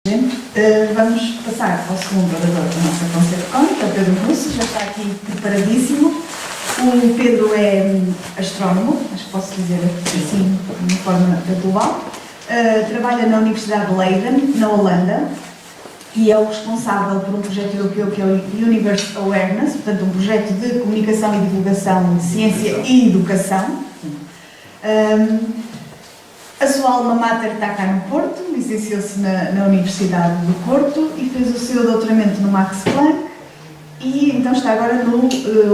Vamos passar ao segundo orador da nossa ConceptCon, que é o Pedro Russo, já está aqui preparadíssimo. O Pedro é astrónomo, acho que posso dizer assim, de uma forma global. Trabalha na Universidade de Leiden, na Holanda, e é o responsável por um projeto europeu que é o Universe Awareness, portanto um projeto de comunicação e divulgação de ciência e educação. A sua alma mater está cá no Porto, licenciou-se na Universidade do Porto e fez o seu doutoramento no Max Planck e então está agora no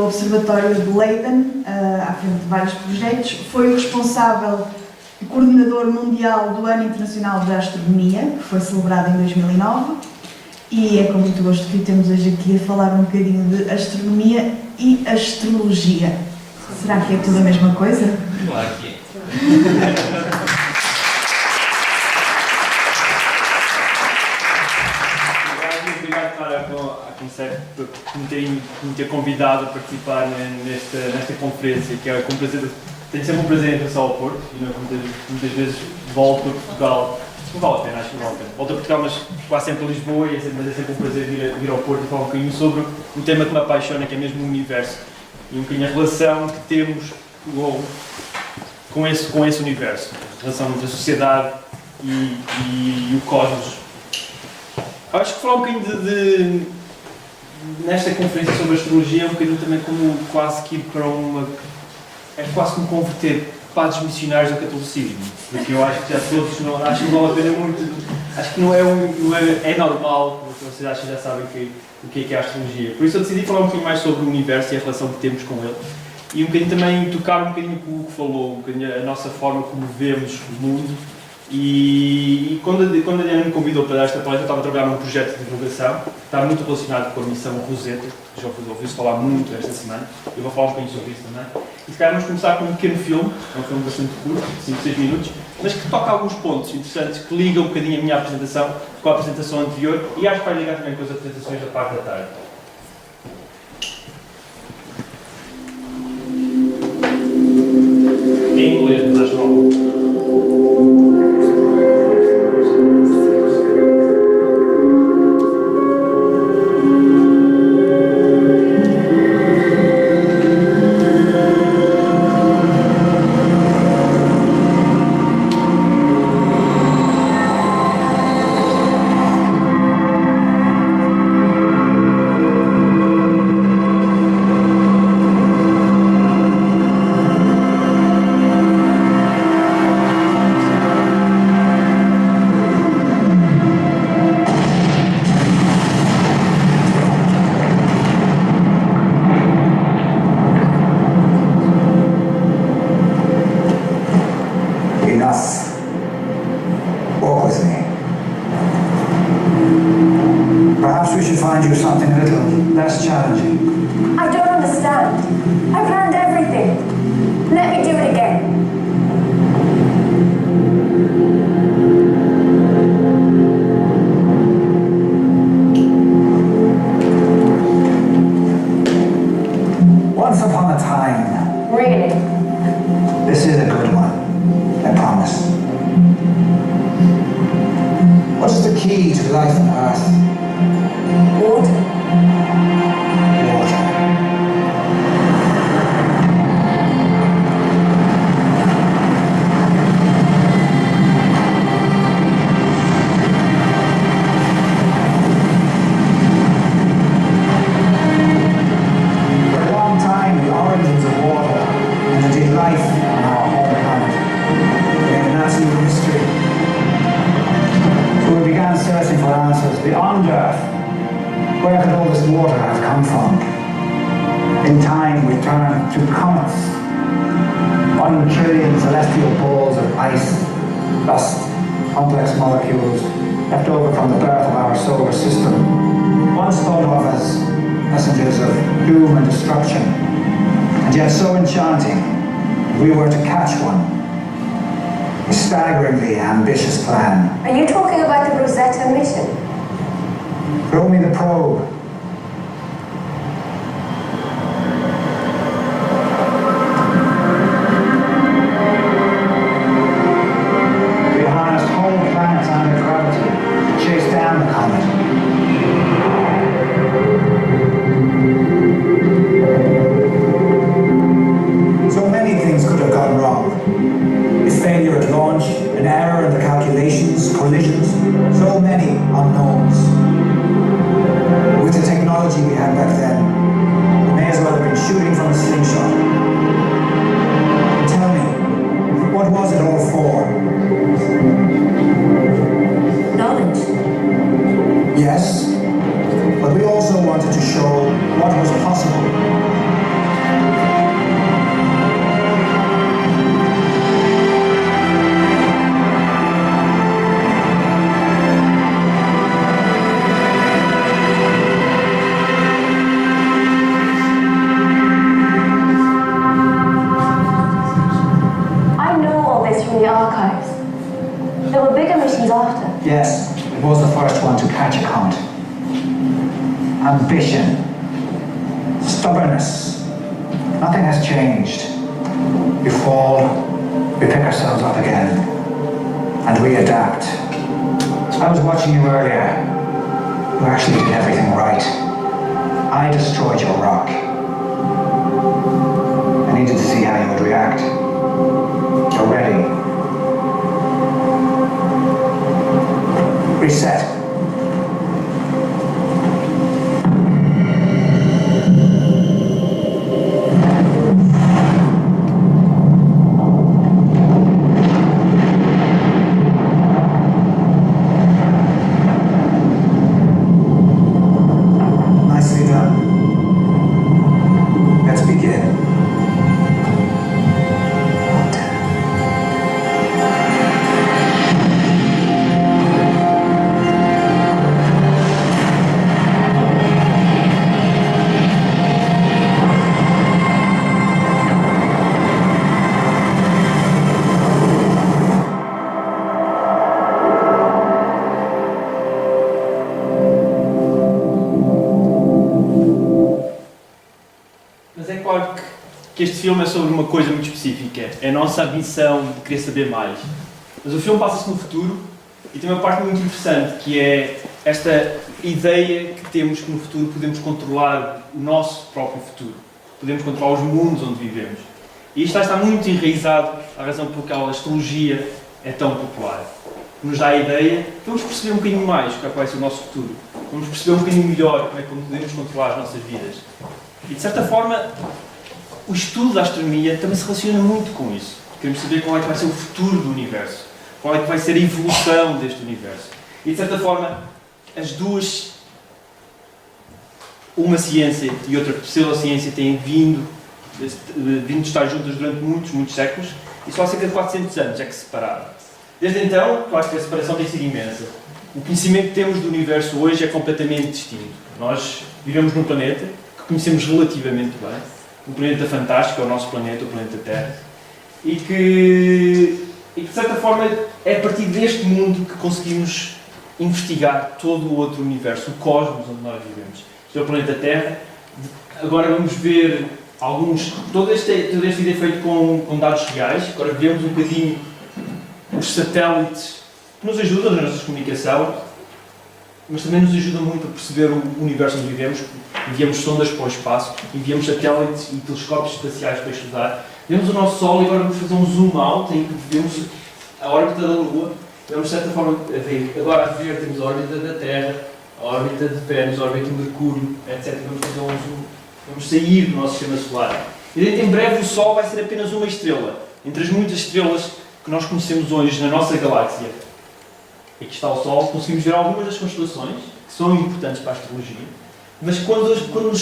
Observatório de Leiden, à frente de vários projetos. Foi o responsável e coordenador mundial do Ano Internacional da Astronomia, que foi celebrado em 2009, e é com muito gosto que temos hoje aqui a falar um bocadinho de astronomia e astrologia. Será que é tudo a mesma coisa? Claro que é. Obrigado para a Concept por me ter convidado a participar nesta conferência, que é tenho sempre um prazer em regressar ao Porto, e muitas vezes volto a Portugal, não vale a pena, acho que não vale a pena, volto a Portugal, mas quase sempre a Lisboa, mas é sempre um prazer vir ao Porto e falar um bocadinho sobre um tema que me apaixona, que é mesmo o universo, e um bocadinho a relação que temos com esse universo, a relação da sociedade e o cosmos. Acho que falar um bocadinho nesta conferência sobre astrologia é um bocadinho também como quase que ir para é quase como converter padres missionários ao catolicismo, porque eu acho que já todos acho que não vale a pena muito, acho que não é normal, como vocês acham, já sabem o que é a astrologia. Por isso eu decidi falar um bocadinho mais sobre o universo e a relação que temos com ele. E um bocadinho também tocar um bocadinho com o que falou, um bocadinho a nossa forma como vemos o mundo. E quando a Diana me convidou para dar esta palestra, eu estava a trabalhar num projeto de divulgação que está muito relacionado com a missão Rosetta, que já ouvi-se falar muito esta semana. Eu vou falar um bocadinho sobre isso também. E se calhar vamos começar com um pequeno filme, é um filme bastante curto, 5, 6 minutos, mas que toca alguns pontos interessantes, que liga um bocadinho a minha apresentação com a apresentação anterior e acho que vai ligar também com as apresentações da parte da tarde. Em inglês, mas acho que não. We harnessed whole planets under gravity to chase down I know all this from the archives. There were bigger missions after. Yes, it was the first one to catch a comet. Ambition. Stubbornness. Nothing has changed. We fall, we pick ourselves up again, and we adapt. I was watching you earlier. You actually did everything right. I destroyed your rock. I needed to see how you would react. You're ready. Reset. Nicely done. Let's begin. Mas é claro que este filme é sobre uma coisa muito específica. É a nossa ambição de querer saber mais. Mas o filme passa-se no futuro e tem uma parte muito interessante, que é esta ideia que temos que no futuro podemos controlar o nosso próprio futuro. Podemos controlar os mundos onde vivemos. E isto está muito enraizado à razão pela qual a astrologia é tão popular. Nos dá a ideia que vamos perceber um bocadinho mais o que vai ser o nosso futuro. Vamos perceber um bocadinho melhor como é que podemos controlar as nossas vidas. E, de certa forma, o estudo da astronomia também se relaciona muito com isso. Queremos saber qual é que vai ser o futuro do universo, qual é que vai ser a evolução deste universo. E, de certa forma, as duas, uma ciência e outra pseudociência, têm vindo estar juntas durante muitos séculos, e só há cerca de 400 anos é que se separaram. Desde então, claro que a separação tem sido imensa. O conhecimento que temos do universo hoje é completamente distinto. Nós vivemos num planeta que conhecemos relativamente bem, um planeta fantástico, é o nosso planeta, o planeta Terra, e que de certa forma é a partir deste mundo que conseguimos investigar todo o outro universo, o cosmos onde nós vivemos. Este é o planeta Terra. Agora vamos ver todo este vídeo é feito com dados reais. Agora vemos um bocadinho os satélites que nos ajudam na nossa comunicação, mas também nos ajudam muito a perceber o universo onde vivemos. Enviamos sondas para o espaço, enviamos satélites e telescópios espaciais para estudar. Vemos o nosso Sol e agora vamos fazer um zoom out em que vemos a órbita da Lua. Vamos, de certa forma, agora a ver, temos a órbita da Terra, a órbita de Vênus, a órbita de Mercúrio, etc. Vamos fazer um zoom, vamos sair do nosso sistema solar. E em breve o Sol vai ser apenas uma estrela, entre as muitas estrelas que nós conhecemos hoje na nossa galáxia. Aqui está o Sol, conseguimos ver algumas das constelações, que são importantes para a astrologia, mas quando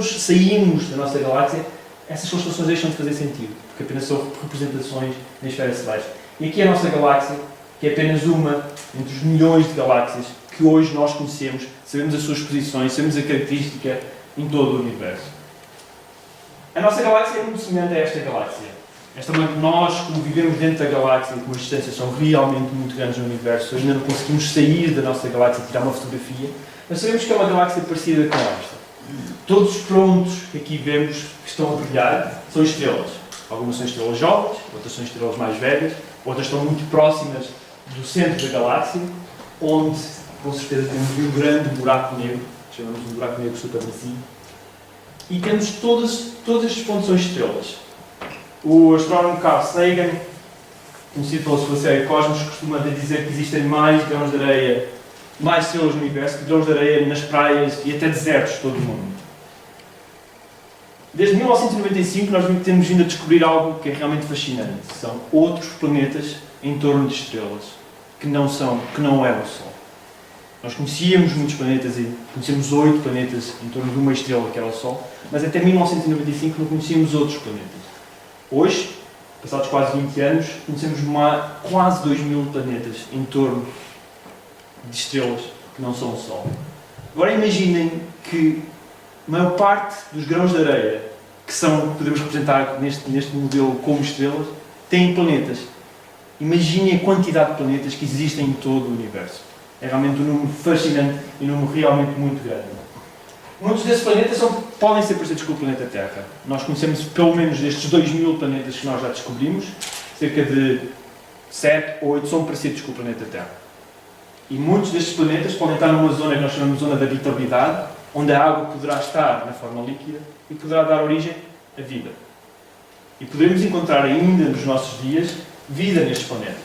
saímos da nossa galáxia, essas constelações deixam de fazer sentido, porque apenas são representações na esfera celeste. E aqui é a nossa galáxia, que é apenas uma entre os milhões de galáxias que hoje nós conhecemos, sabemos as suas posições, sabemos a característica em todo o universo. A nossa galáxia é muito semelhante a esta galáxia. Nós, como vivemos dentro da galáxia, como as distâncias são realmente muito grandes no universo, ainda não conseguimos sair da nossa galáxia e tirar uma fotografia, mas sabemos que é uma galáxia parecida com esta. Todos os pontos que aqui vemos que estão a brilhar são estrelas. Algumas são estrelas jovens, outras são estrelas mais velhas, outras estão muito próximas do centro da galáxia, onde, com certeza, temos um grande buraco negro, chamamos de um buraco negro supermassivo, e temos todos estes pontos são estrelas. O astrónomo Carl Sagan, conhecido pela sua série Cosmos, costuma dizer que existem mais grãos de areia, mais estrelas no universo que grãos de areia nas praias e até desertos de todo o mundo. Desde 1995 nós temos vindo a descobrir algo que é realmente fascinante. São outros planetas em torno de estrelas, que não é o Sol. Nós conhecíamos muitos planetas, e conhecemos 8 planetas em torno de uma estrela, que era o Sol, mas até 1995 não conhecíamos outros planetas. Hoje, passados quase 20 anos, conhecemos quase 2000 planetas em torno de estrelas que não são o Sol. Agora imaginem que a maior parte dos grãos de areia que podemos representar neste modelo como estrelas, têm planetas. Imaginem a quantidade de planetas que existem em todo o universo. É realmente um número fascinante e um número realmente muito grande. Muitos desses planetas podem ser parecidos com o planeta Terra. Nós conhecemos pelo menos destes 2000 planetas que nós já descobrimos, cerca de 7 ou 8 são parecidos com o planeta Terra. E muitos destes planetas podem estar numa zona que nós chamamos de zona de habitabilidade, onde a água poderá estar na forma líquida e poderá dar origem à vida. E poderemos encontrar ainda nos nossos dias vida nestes planetas.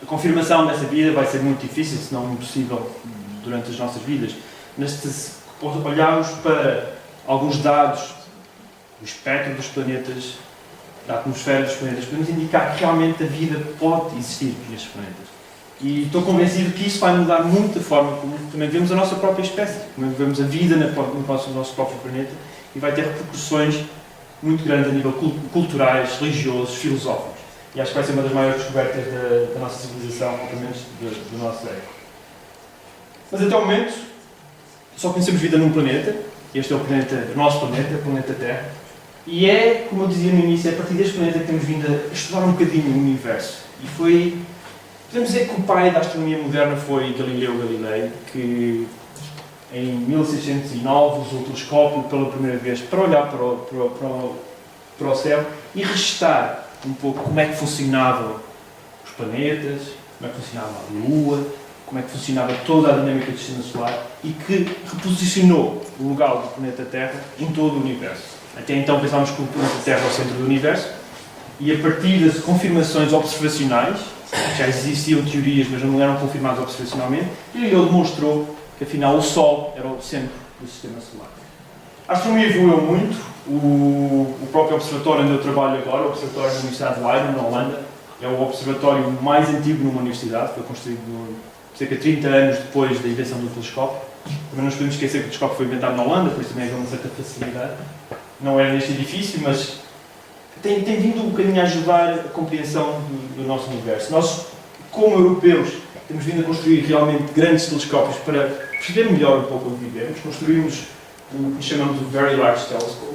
A confirmação dessa vida vai ser muito difícil, se não impossível, durante as nossas vidas. Mas se olharmos para alguns dados do espectro dos planetas, da atmosfera dos planetas, podemos indicar que realmente a vida pode existir nestes planetas. E estou convencido que isso vai mudar muito a forma como também vemos a nossa própria espécie, como vemos a vida no nosso próprio planeta, e vai ter repercussões muito grandes a nível culturais, religiosos, filosóficos. E acho que vai ser uma das maiores descobertas da nossa civilização, ou pelo menos do nosso século. Mas até o momento, só conhecemos vida num planeta. Este é o nosso planeta, o planeta Terra. E é, como eu dizia no início, é a partir deste planeta que temos vindo a estudar um bocadinho o universo. E podemos dizer que o pai da astronomia moderna foi Galileu Galilei, que em 1609 usou o telescópio pela primeira vez para olhar para o céu e registar um pouco como é que funcionavam os planetas, como é que funcionava a Lua, como é que funcionava toda a dinâmica do Sistema Solar, e que reposicionou o lugar do planeta Terra em todo o universo. Até então pensávamos que o planeta Terra é o centro do universo, e a partir das confirmações observacionais, já existiam teorias, mas não eram confirmadas observacionalmente, e ele demonstrou que afinal o Sol era o centro do Sistema Solar. A astronomia evoluiu muito. O próprio observatório onde eu trabalho agora, o observatório da Universidade de Leiden, na Holanda, é o observatório mais antigo numa universidade, foi construído cerca de 30 anos depois da invenção do telescópio. Também não nos podemos esquecer que o telescópio foi inventado na Holanda, por isso também havia uma certa facilidade. Não era neste edifício, mas tem vindo um bocadinho a ajudar a compreensão do nosso universo. Nós, como europeus, temos vindo a construir realmente grandes telescópios para perceber melhor um pouco onde vivemos. Construímos o que chamamos de Very Large Telescope.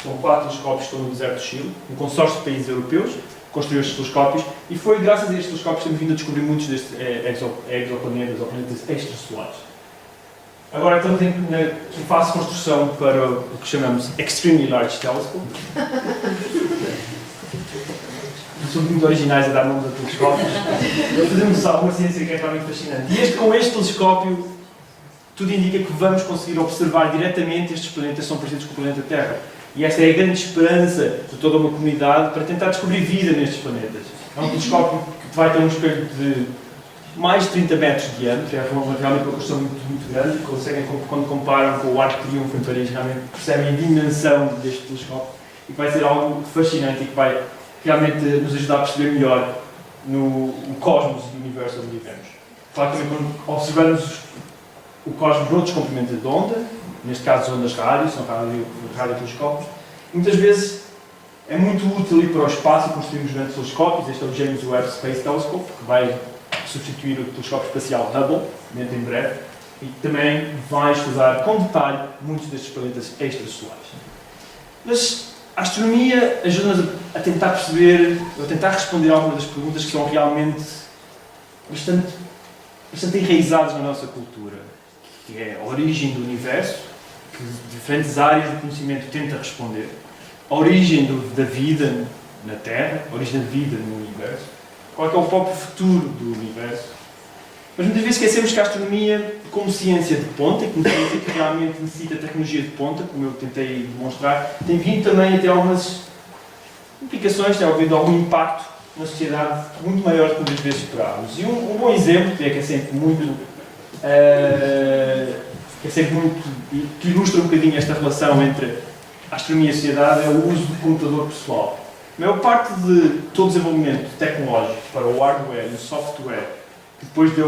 São 4 telescópios que estão no deserto do Chile, um consórcio de países europeus construiu estes telescópios, e foi graças a estes telescópios que temos vindo a descobrir muitos destes exoplanetas ou planetas extrasolares. Agora estamos em fase de construção para o que chamamos Extremely Large Telescope. Somos muito originais a dar nomes a telescópios. Fazemos alguma ciência que é realmente fascinante. E com este telescópio, tudo indica que vamos conseguir observar diretamente estes planetas que são parecidos com o planeta Terra. E esta é a grande esperança de toda uma comunidade para tentar descobrir vida nestes planetas. É um telescópio que vai ter um espelho de mais de 30 metros de diâmetro, é realmente uma construção muito grande. Conseguem, quando comparam com o Arco de Triunfo em Paris, realmente percebem a dimensão deste telescópio, e que vai ser algo fascinante e que vai realmente nos ajudar a perceber melhor o cosmos e o universo onde vivemos. Claro que também quando observamos o cosmos noutros comprimentos de onda, neste caso as ondas rádio, são radiotelescópios, muitas vezes é muito útil ir para o espaço e construirmos grandes telescópios. Este é o James Webb Space Telescope, que vai substituir o telescópio espacial Hubble, dentro em breve, e também vai estudar com detalhe muitos destes planetas extrasolares. Mas a astronomia ajuda-nos a tentar perceber, a tentar responder a algumas das perguntas que são realmente bastante enraizadas na nossa cultura, que é a origem do universo, que diferentes áreas do conhecimento tentam responder, a origem da vida na Terra, a origem da vida no universo, qual é o próprio futuro do universo. Mas muitas vezes esquecemos que a astronomia, como ciência de ponta, como ciência que realmente necessita de tecnologia de ponta, como eu tentei demonstrar, tem vindo também a ter algumas implicações, tem havido algum impacto na sociedade muito maior do que muitas vezes esperávamos. E um bom exemplo, que é sempre muito que ilustra um bocadinho esta relação entre a astronomia e a sociedade, é o uso do computador pessoal. A maior parte de todo o desenvolvimento tecnológico para o hardware e o software que depois que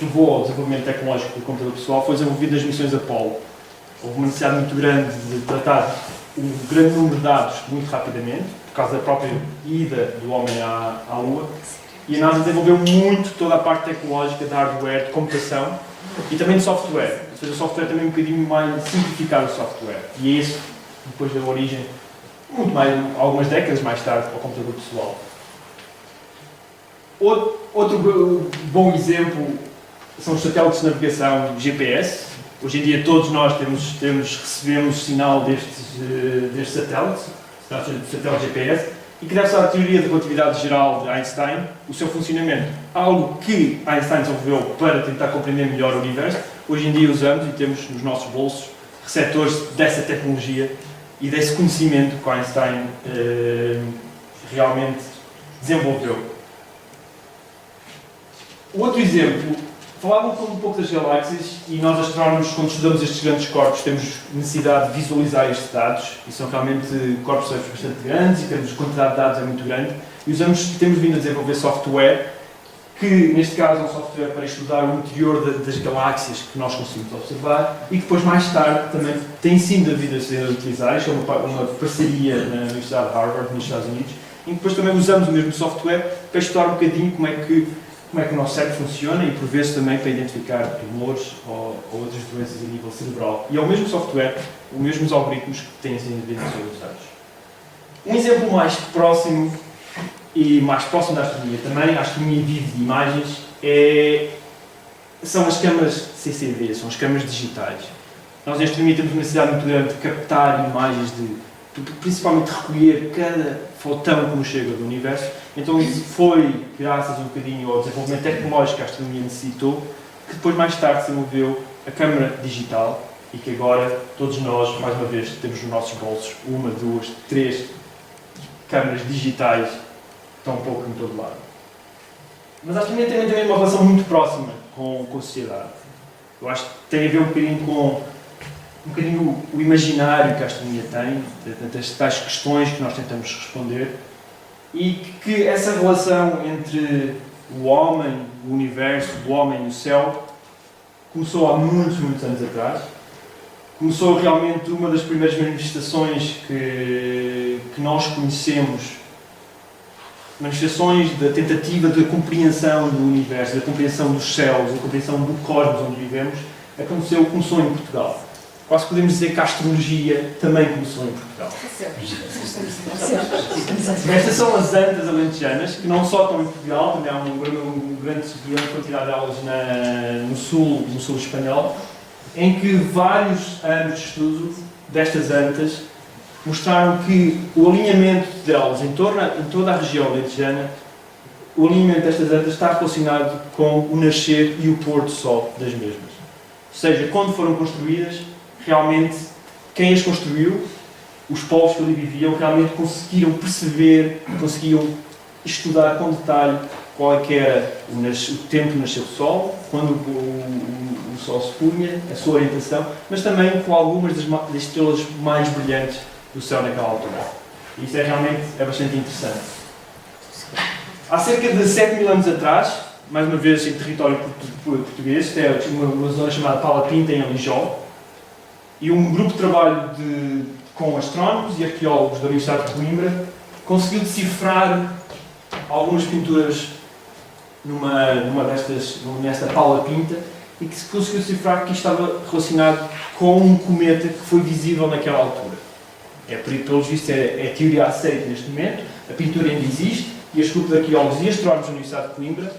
levou ao desenvolvimento tecnológico do computador pessoal foi desenvolvido nas missões Apollo. Houve uma necessidade muito grande de tratar um grande número de dados muito rapidamente, por causa da própria ida do homem à Lua, e a NASA desenvolveu muito toda a parte tecnológica de hardware, de computação e também de software. Ou seja, o software também um bocadinho mais simplificar o software. E é isso que depois deu origem, muito mais, algumas décadas mais tarde, ao computador pessoal. Outro bom exemplo são os satélites de navegação GPS. Hoje em dia todos nós recebemos sinal destes satélites, satélites GPS, e que deve-se à teoria da relatividade geral de Einstein, o seu funcionamento. Algo que Einstein desenvolveu para tentar compreender melhor o universo, hoje em dia usamos e temos nos nossos bolsos receptores dessa tecnologia e desse conhecimento que Einstein realmente desenvolveu. O outro exemplo, falavam um pouco das galáxias e nós astrónomos, quando estudamos estes grandes corpos, temos necessidade de visualizar estes dados e são realmente corpos bastante grandes e temos quantidade de dados é muito grande e temos vindo a desenvolver software que, neste caso, é um software para estudar o interior das galáxias que nós conseguimos observar e que depois, mais tarde, também tem sido a ser utilizado. Isto é uma parceria na Universidade de Harvard, nos Estados Unidos, em que depois também usamos o mesmo software para estudar um bocadinho como é que o nosso cérebro funciona e, por vezes, também para identificar tumores ou outras doenças a nível cerebral. E é o mesmo software, os mesmos algoritmos que têm sido usados. Um exemplo mais próximo da astronomia também, a astronomia viva de imagens, são as câmaras CCD, são as câmaras digitais. Nós, em astronomia, temos uma necessidade muito grande de captar imagens, principalmente recolher cada fotão que nos chega do universo. Então isso foi, graças um bocadinho ao desenvolvimento tecnológico que a astronomia necessitou, que depois mais tarde se desenvolveu a câmara digital e que agora todos nós, mais uma vez, temos nos nossos bolsos 1, 2, 3 câmaras digitais que estão um pouco em todo lado. Mas a astronomia também tem uma relação muito próxima com a sociedade. Eu acho que tem a ver um bocadinho o imaginário que a astronomia tem, das tais questões que nós tentamos responder, e que essa relação entre o homem, o universo, o homem e o céu começou há muitos anos atrás. Começou realmente uma das primeiras manifestações que nós conhecemos, manifestações da tentativa de compreensão do universo, da compreensão dos céus, da compreensão do cosmos onde vivemos, começou em Portugal. Quase podemos dizer que a astrologia também começou em Portugal. Estas são as antas alentejanas, que não só estão em Portugal, também há uma grande quantidade delas no sul espanhol, em que vários anos de estudo destas antas mostraram que o alinhamento delas em toda a região alentejana, o alinhamento destas antas está relacionado com o nascer e o pôr do sol das mesmas. Ou seja, quando foram construídas, realmente, quem as construiu, os povos que ali viviam, realmente conseguiram perceber, conseguiam estudar com detalhe qual é que era o tempo de nascer do Sol, quando o Sol se punha, a sua orientação, mas também com algumas das estrelas mais brilhantes do céu naquela altura. E isso realmente bastante interessante. Há cerca de 7.000 anos atrás, mais uma vez em território português, é uma zona chamada Pala Pinta, em Alijó, e um grupo de trabalho com astrónomos e arqueólogos da Universidade de Coimbra conseguiu decifrar algumas pinturas nesta Paula Pinta e que se conseguiu decifrar que isto estava relacionado com um cometa que foi visível naquela altura. Pelos vistos, é a teoria aceita neste momento, a pintura ainda existe e este grupo de arqueólogos e astrónomos da Universidade de Coimbra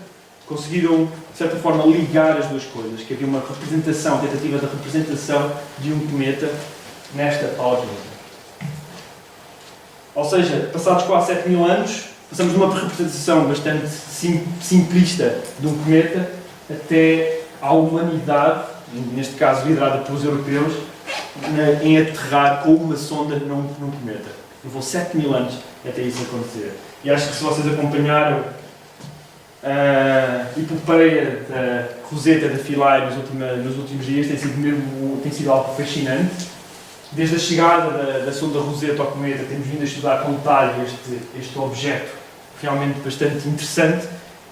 conseguiram, de certa forma, ligar as duas coisas, que havia uma tentativa de representação de um cometa nesta Paula Pinta. Ou seja, passados quase 7.000 anos, passamos de uma representação bastante simplista de um cometa até à humanidade, neste caso liderada pelos europeus, em aterrar com uma sonda num cometa. Levou 7.000 anos até isso acontecer. E acho que se vocês acompanharam a epopeia da Rosetta da Philae nos últimos dias, tem sido algo fascinante. Desde a chegada da sonda Rosetta ao cometa, temos vindo a estudar com detalhe este objeto realmente bastante interessante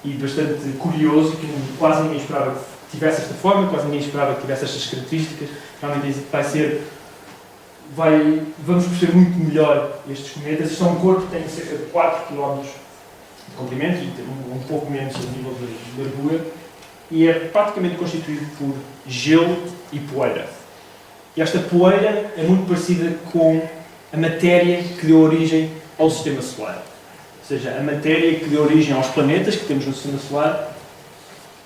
e bastante curioso, que quase ninguém esperava que tivesse esta forma, quase ninguém esperava que tivesse estas características. Realmente vamos perceber muito melhor estes cometas. Este é um corpo que tem cerca de 4 km de comprimento e tem um pouco menos a nível de largura, e é praticamente constituído por gelo e poeira. E esta poeira é muito parecida com a matéria que deu origem ao Sistema Solar. Ou seja, a matéria que deu origem aos planetas que temos no Sistema Solar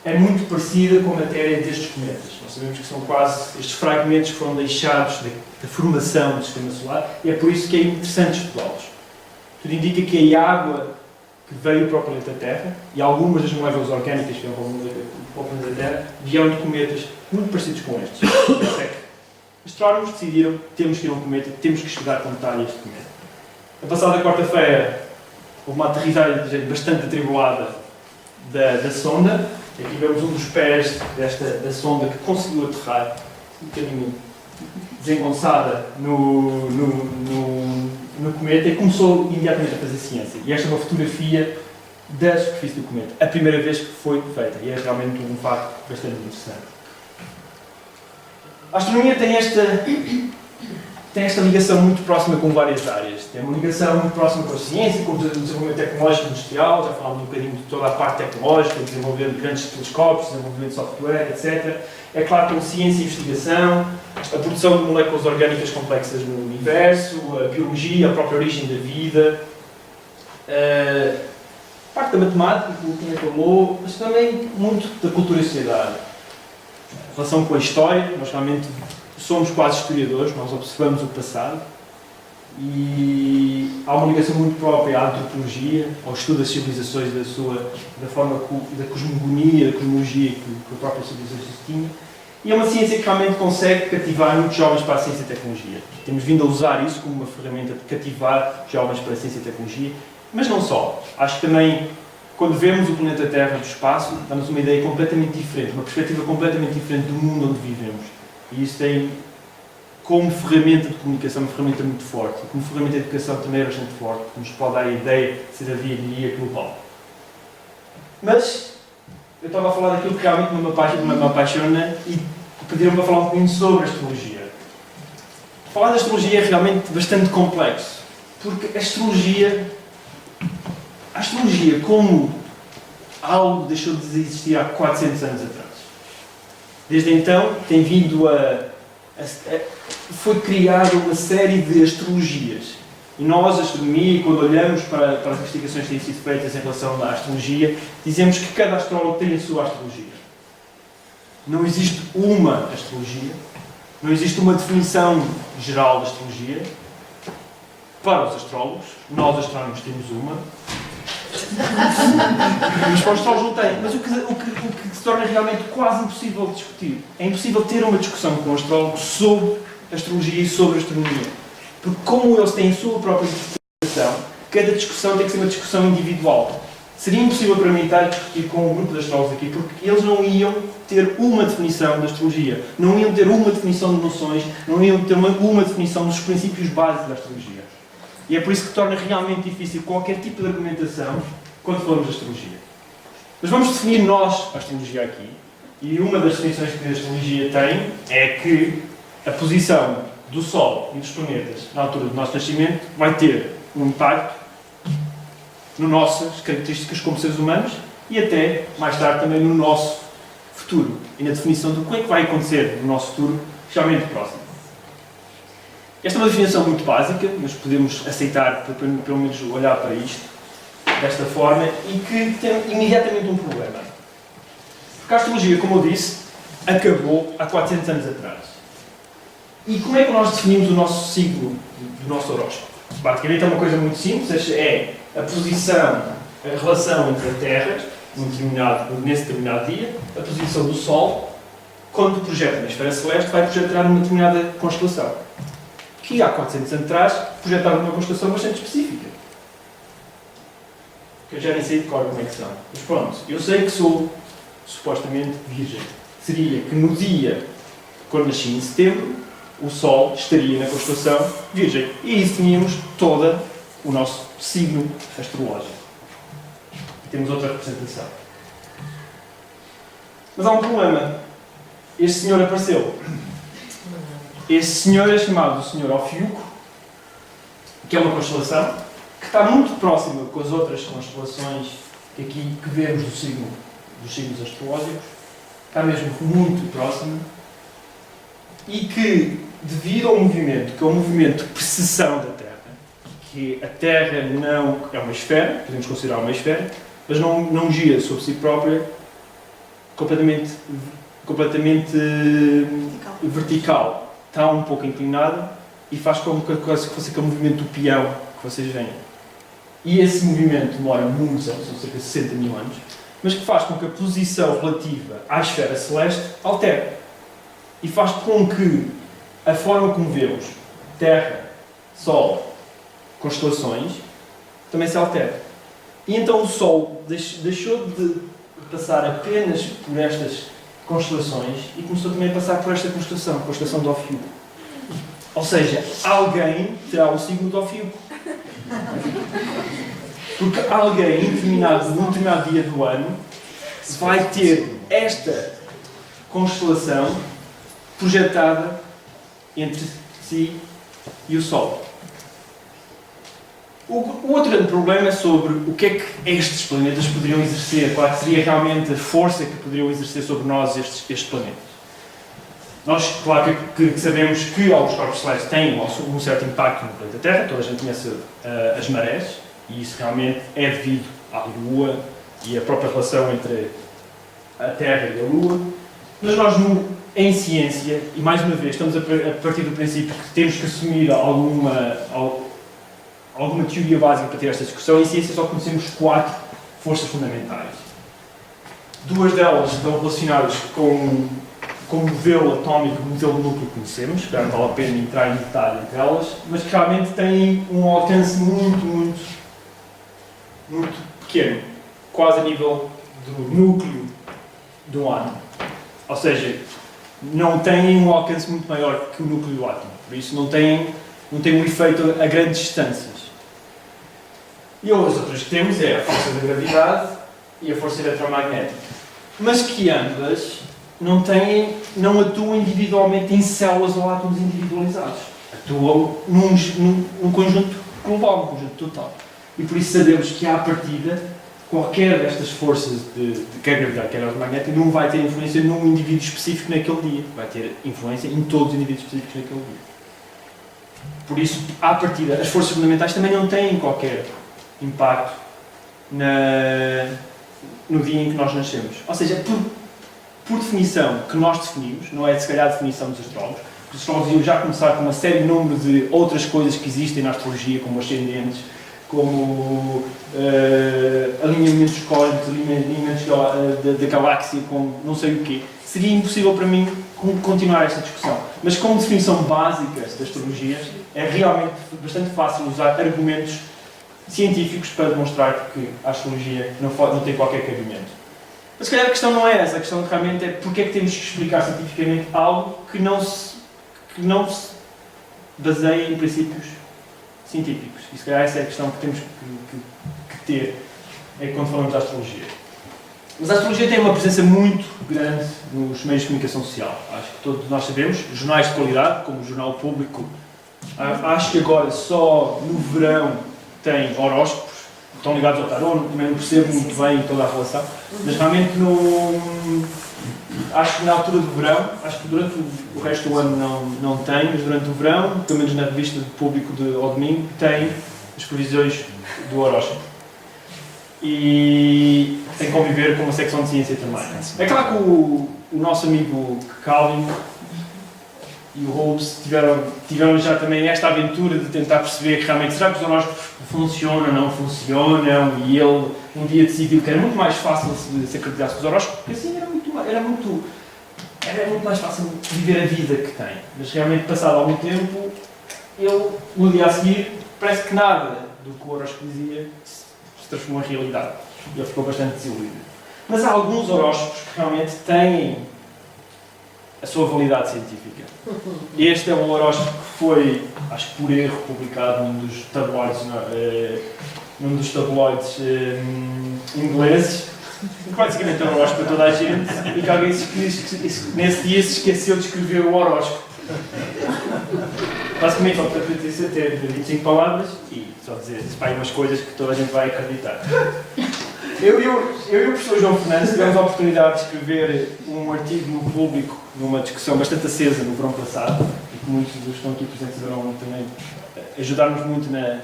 é muito parecida com a matéria destes cometas. Nós sabemos que são quase estes fragmentos que foram deixados da formação do Sistema Solar, e é por isso que é interessante estudá-los. Tudo indica que a água que veio para o planeta Terra, e algumas das moléculas orgânicas que vieram para o planeta Terra, vieram de cometas muito parecidos com estes. É que astrónomos decidiram: temos que ir a um cometa, temos que estudar com detalhe este cometa. A passada quarta-feira houve uma aterrissagem bastante atribulada da sonda. Aqui vemos um dos pés da sonda que conseguiu aterrar um bocadinho desengonçada no cometa, e começou imediatamente a fazer ciência. E esta é uma fotografia da superfície do cometa, a primeira vez que foi feita, e é realmente um facto bastante interessante. A astronomia tem esta ligação muito próxima com várias áreas. Tem uma ligação muito próxima com a ciência, com o desenvolvimento tecnológico industrial, já falámos um bocadinho de toda a parte tecnológica, desenvolver grandes telescópios, desenvolvimento de software, etc. É claro, com ciência e investigação, a produção de moléculas orgânicas complexas no universo, a biologia, a própria origem da vida, a parte da matemática, como o Tinha falou, mas também muito da cultura e sociedade. A relação com a história, nós realmente somos quase historiadores, nós observamos o passado, e há uma ligação muito própria à antropologia, ao estudo das civilizações, da forma da cosmogonia, da cosmologia que a própria civilização tinha, e é uma ciência que realmente consegue cativar muitos jovens para a ciência e tecnologia. Temos vindo a usar isso como uma ferramenta de cativar jovens para a ciência e tecnologia, mas não só. Acho que também, quando vemos o planeta Terra do espaço, dá-nos uma ideia completamente diferente, uma perspectiva completamente diferente do mundo onde vivemos. E isso tem, como ferramenta de comunicação, uma ferramenta muito forte. E como ferramenta de educação também é bastante forte, que nos pode dar a ideia de ser a dia global. Mas eu estava a falar daquilo que realmente me apaixona, e pediram-me a falar um bocadinho sobre a astrologia. Falar da astrologia é realmente bastante complexo, porque a astrologia como algo deixou de existir há 400 anos atrás. Desde então tem vindo foi criada uma série de astrologias. E nós, a astronomia, quando olhamos para as investigações que têm sido feitas em relação à astrologia, dizemos que cada astrólogo tem a sua astrologia. Não existe uma astrologia, não existe uma definição geral da astrologia. Para os astrólogos, nós astrónomos temos uma, mas para os astrólogos não têm. Mas o que se torna realmente quase impossível de discutir. É impossível ter uma discussão com o astrólogo sobre astrologia e sobre astronomia. Porque como eles têm a sua própria interpretação, cada discussão tem que ser uma discussão individual. Seria impossível para mim estar a discutir com um grupo de astrólogos aqui, porque eles não iam ter uma definição da astrologia, não iam ter uma definição de noções, não iam ter uma definição dos princípios básicos da astrologia. E é por isso que torna realmente difícil qualquer tipo de argumentação quando falamos de astrologia. Mas vamos definir nós a astrologia aqui. E uma das definições que a astrologia tem é que a posição do Sol e dos planetas na altura do nosso nascimento vai ter um impacto nas nossas características como seres humanos e até, mais tarde, também no nosso futuro. E na definição do que é que vai acontecer no nosso futuro, especialmente próximo. Esta é uma definição muito básica, mas podemos aceitar, pelo menos olhar para isto desta forma, e que tem imediatamente um problema. Porque a astrologia, como eu disse, acabou há 400 anos atrás. E como é que nós definimos o nosso signo, do nosso horóscopo? Basicamente é uma coisa muito simples, é a posição, a relação entre a Terra, nesse determinado dia, a posição do Sol, quando projeta na esfera celeste, vai projetar numa determinada constelação. Que há 400 anos atrás projetaram uma constelação bastante específica. Que eu já nem sei de cor como é que são. Mas pronto, eu sei que sou supostamente virgem. Seria que no dia, quando nasci em setembro, o Sol estaria na constelação virgem. E aí definimos todo o nosso signo astrológico. E temos outra representação. Mas há um problema. Este senhor apareceu. Este senhor é chamado o Senhor Ofiuco, que é uma constelação que está muito próxima com as outras constelações que vemos dos signos astrológicos. Está mesmo muito próxima. E que, devido ao movimento, que é um movimento de precessão da Terra, que a Terra não é uma esfera, podemos considerar uma esfera, mas não gira sobre si própria, completamente vertical. Está um pouco inclinada e faz como que fosse aquele movimento do peão que vocês veem. E esse movimento demora muitos anos, são cerca de 60 mil anos, mas que faz com que a posição relativa à esfera celeste altere. E faz com que a forma como vemos Terra, Sol, constelações, também se altere. E então o Sol deixou de passar apenas por estas constelações e começou também a passar por esta constelação, a constelação do Ofiuco. Ou seja, alguém terá o signo do Ofiuco. Porque alguém, num determinado dia do ano, vai ter esta constelação projetada entre si e o Sol. O outro grande problema é sobre o que é que estes planetas poderiam exercer, qual seria realmente a força que poderiam exercer sobre nós estes planetas. Nós, claro que sabemos que alguns corpos celestes têm um certo impacto no planeta Terra, toda a gente conhece as marés, e isso realmente é devido à Lua e à própria relação entre a Terra e a Lua. Mas nós, em ciência, e mais uma vez, estamos a partir do princípio que temos que assumir alguma teoria básica para ter esta discussão. Em ciência só conhecemos 4 forças fundamentais. 2 delas estão relacionadas com o modelo atómico, o modelo núcleo que conhecemos, que não vale a pena entrar em detalhe entre elas, mas que realmente têm um alcance muito pequeno, quase a nível do núcleo de um átomo. Ou seja, não têm um alcance muito maior que o núcleo do átomo, por isso não têm um efeito a grandes distâncias. E as outras que temos é a força da gravidade e a força eletromagnética, mas que ambas não atuam individualmente em células ou átomos individualizados. Atuam num conjunto global, num conjunto total. E por isso sabemos que, à partida, qualquer destas forças quer a gravidade, quer a eletromagnética, não vai ter influência num indivíduo específico naquele dia. Vai ter influência em todos os indivíduos específicos naquele dia. Por isso, à partida, as forças fundamentais também não têm qualquer impacto no dia em que nós nascemos. Ou seja, por definição que nós definimos, não é se calhar a definição dos astrólogos, porque os astrólogos iam já começar com uma série de número de outras coisas que existem na astrologia, como ascendentes, como alinhamentos cósmicos, alinhamentos da galáxia, como não sei o quê. Seria impossível para mim continuar esta discussão. Mas como definição básica da astrologia, é realmente bastante fácil usar argumentos científicos para demonstrar que a astrologia não tem qualquer cabimento. Mas se calhar a questão não é essa, a questão realmente é porque é que temos que explicar cientificamente algo que não se baseia em princípios científicos. E se calhar essa é a questão que temos que ter quando falamos da astrologia. Mas a astrologia tem uma presença muito grande nos meios de comunicação social. Acho que todos nós sabemos, jornais de qualidade, como o Jornal Público, acho que agora só no verão tem horóscopos, estão ligados ao tarot, também não percebo muito bem toda a relação, mas realmente acho que na altura do verão, acho que durante o resto do ano não tem, mas durante o verão, pelo menos na revista de Público ao domingo, tem as previsões do horóscopo. E tem que conviver com uma secção de ciência também. É claro que o nosso amigo Calvin e o Hobbes tiveram já também esta aventura de tentar perceber que realmente será que os horóscopos funcionam ou não funcionam, e ele um dia decidiu que era muito mais fácil se acreditar com os horóscopos, porque assim era muito mais fácil viver a vida que tem. Mas realmente, passado algum tempo, ele, no dia a seguir, parece que nada do que o horóscopo dizia se transformou em realidade. E ele ficou bastante desiludido. Mas há alguns horóscopos que realmente têm a sua validade científica. Este é um horóscopo que foi, acho que por erro, publicado num dos tabloides ingleses, basicamente é um horóscopo para toda a gente e que alguém nesse dia se esqueceu de escrever o horóscopo. Basicamente, o que disse é ter 25 palavras e só dizer umas coisas que toda a gente vai acreditar. Eu e o professor João Fernandes tivemos a oportunidade de escrever um artigo no Público, numa discussão bastante acesa no verão passado, e que muitos dos que estão aqui presentes verão também ajudaram-nos muito na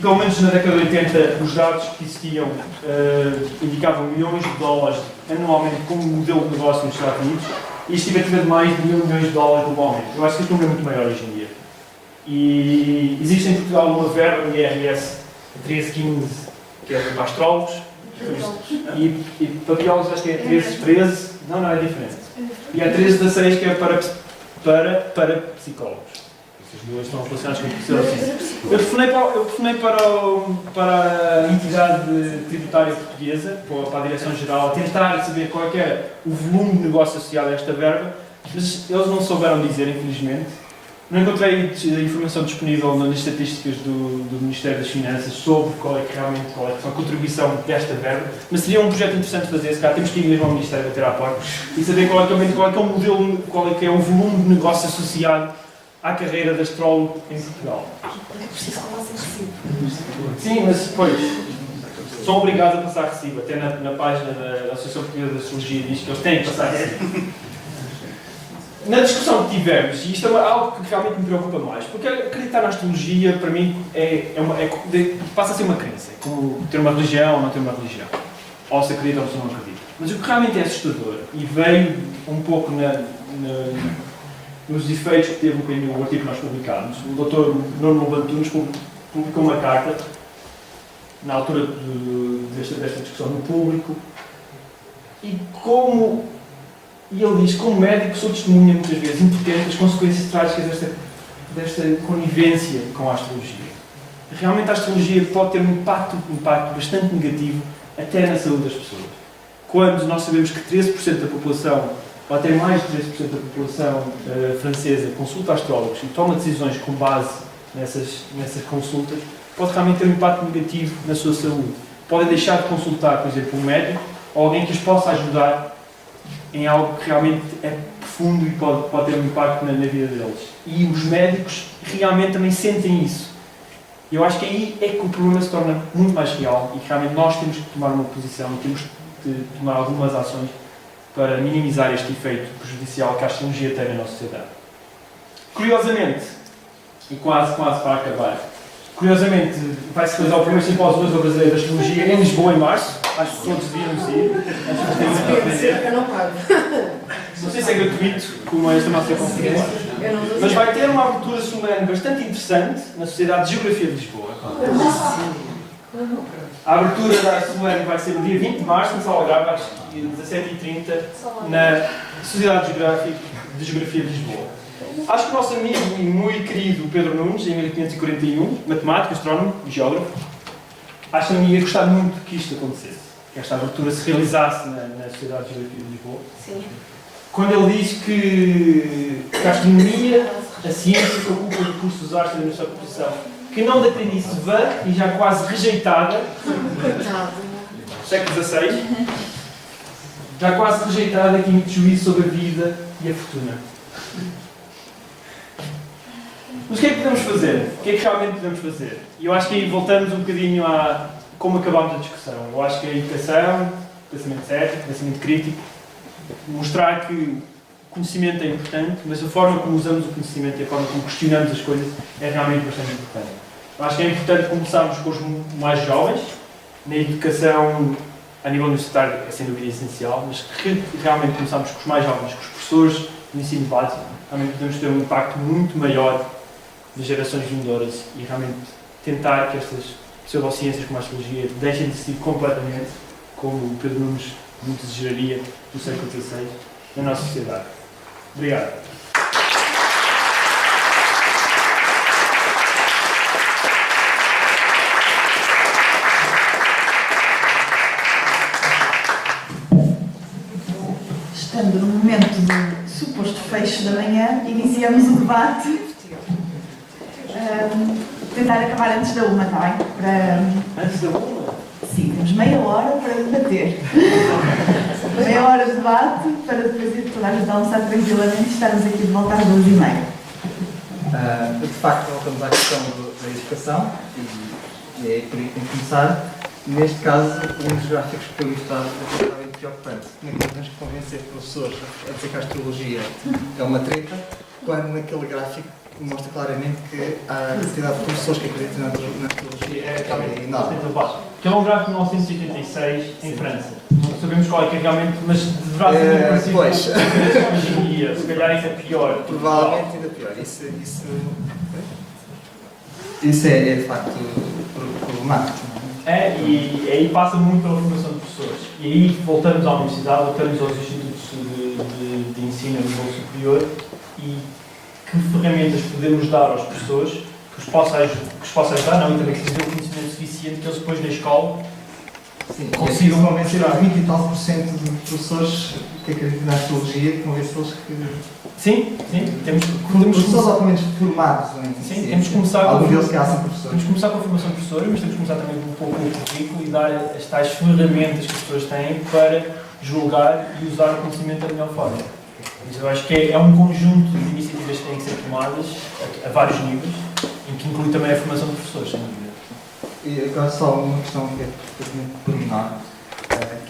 pelo menos na década de 80, os dados que existiam indicavam milhões de dólares anualmente como modelo de negócio nos Estados Unidos e estimativa de mais de $1.000 milhões globalmente. Eu acho que este número é muito maior hoje em dia. E existe em Portugal uma verba no IRS 1315, que é para astrólogos, e para biólogos acho que é 1313, não, é diferente. E há 1316 que é para psicólogos. Essas duas estão relacionadas com o processo. Eu telefonei para a entidade tributária portuguesa, para a Direção-Geral, a tentar saber qual é que é o volume de negócio associado a esta verba, mas eles não souberam dizer, infelizmente. Não encontrei informação disponível nas estatísticas do Ministério das Finanças sobre qual é a contribuição desta verba, mas seria um projeto interessante fazer, se cá temos que ir mesmo ao Ministério bater à porta e saber qual é o modelo, qual é que é o volume de negócio associado à carreira de astrólogo em Portugal. Sim, mas depois são obrigados a passar recibo. Até na página da Associação Portuguesa de Astrologia diz que eles têm que passar recibo. Na discussão que tivemos, e isto é algo que realmente me preocupa mais, porque acreditar na astrologia, para mim, passa a ser uma crença. É como ter uma religião ou não ter uma religião. Ou se acredita ou se não acredita. Mas o que realmente é assustador, e veio um pouco nos efeitos que teve um bocadinho o artigo que nós publicámos, o Dr. Nuno Bantunes publicou uma carta, na altura desta discussão no Público, e ele diz que, como médico, sou testemunha muitas vezes impotente das consequências trágicas desta conivência com a astrologia. Realmente a astrologia pode ter um impacto bastante negativo até na saúde das pessoas. Quando nós sabemos que 13% da população, ou até mais de 13% da população francesa, consulta astrólogos e toma decisões com base nessas consultas, pode realmente ter um impacto negativo na sua saúde. Podem deixar de consultar, por exemplo, um médico ou alguém que os possa ajudar em algo que realmente é profundo e pode ter um impacto na vida deles. E os médicos realmente também sentem isso. E eu acho que aí é que o problema se torna muito mais real e que realmente nós temos que tomar uma posição e temos que tomar algumas ações para minimizar este efeito prejudicial que a astrologia tem na nossa sociedade. Curiosamente, e quase para acabar, vai-se fazer o primeiro simpósio brasileiro de astrologia em Lisboa em março. Acho que todos devíamos ir. Acho que temos que aprender. Eu não pago. Não sei se é gratuito, como esta nossa conferência. Mas vai ter uma abertura solene bastante interessante na Sociedade de Geografia de Lisboa. A abertura da solene vai ser no dia 20 de março, no Salgado, às 17h30, na Sociedade de Geografia de Lisboa. Acho que o nosso amigo e muito querido Pedro Nunes, em 1541, matemático, astrónomo e geógrafo, acho que não ia gostar muito que isto acontecesse, que esta abertura se realizasse na Sociedade de Geografia de Lisboa. Sim. Quando ele diz que a astronomia, a ciência que ocupa o curso dos artes da nossa profissão, que não da crendice vã e já quase rejeitada, século XVI, já quase rejeitada, que emite juízo sobre a vida e a fortuna. Mas o que é que podemos fazer? O que é que realmente podemos fazer? E eu acho que aí voltamos um bocadinho a como acabámos a discussão. Eu acho que a educação, pensamento ético, pensamento crítico, mostrar que o conhecimento é importante, mas a forma como usamos o conhecimento e a forma como questionamos as coisas é realmente bastante importante. Eu acho que é importante começarmos com os mais jovens, na educação a nível universitário é sem dúvida essencial, mas realmente começarmos com os mais jovens, com os professores do ensino básico, realmente podemos ter um impacto muito maior nas gerações vindouras e realmente tentar que estas pseudociências como a astrologia deixem de existir completamente, como o Pedro Nunes muito desejaria no século XVI, na nossa sociedade. Obrigado. Estando no momento de suposto fecho da manhã, iniciamos o debate. Tentar acabar antes da 1, está bem? Antes da 1? Sim, temos meia hora para debater. Meia hora de debate para depois ir toda a gente almoçar tranquilamente e estarmos aqui de volta às 2h30. De facto, voltamos à questão da educação e é por aí que tem que começar. Neste caso, um dos gráficos que eu estava bem preocupante. Como é que temos que convencer professores a dizer que a astrologia é uma treta, quando naquele gráfico mostra claramente que a quantidade de professores que acreditam na astrologia é enorme. Que é um gráfico de 1986 em França. Não sabemos qual é que é realmente, mas deverá ser muito parecido com hoje em dia. Se calhar isso é pior. Provavelmente ainda pior. Isso é de facto problemático. E aí passa muito pela formação de professores. E aí voltamos à universidade, voltamos aos institutos de ensino a nível superior e que ferramentas podemos dar aos professores que os possa ajudar, não, e também que lhes dê o conhecimento suficiente que eles depois na escola consigam convencer os 20 e tal % de professores que acreditam na astrologia, que convencê-los que... Sim, temos professores ou pelo menos formados em sim, temos que começar alguns deles que são professores. Temos que começar com a formação de professores, mas temos que começar também um pouco com o currículo e dar as tais ferramentas que as pessoas têm para julgar e usar o conhecimento da melhor forma. Mas eu acho que é um conjunto de iniciativas que têm que ser tomadas a vários níveis, em que inclui também a formação de professores, sem dúvida. E agora só uma questão que é perfeitamente pormenor,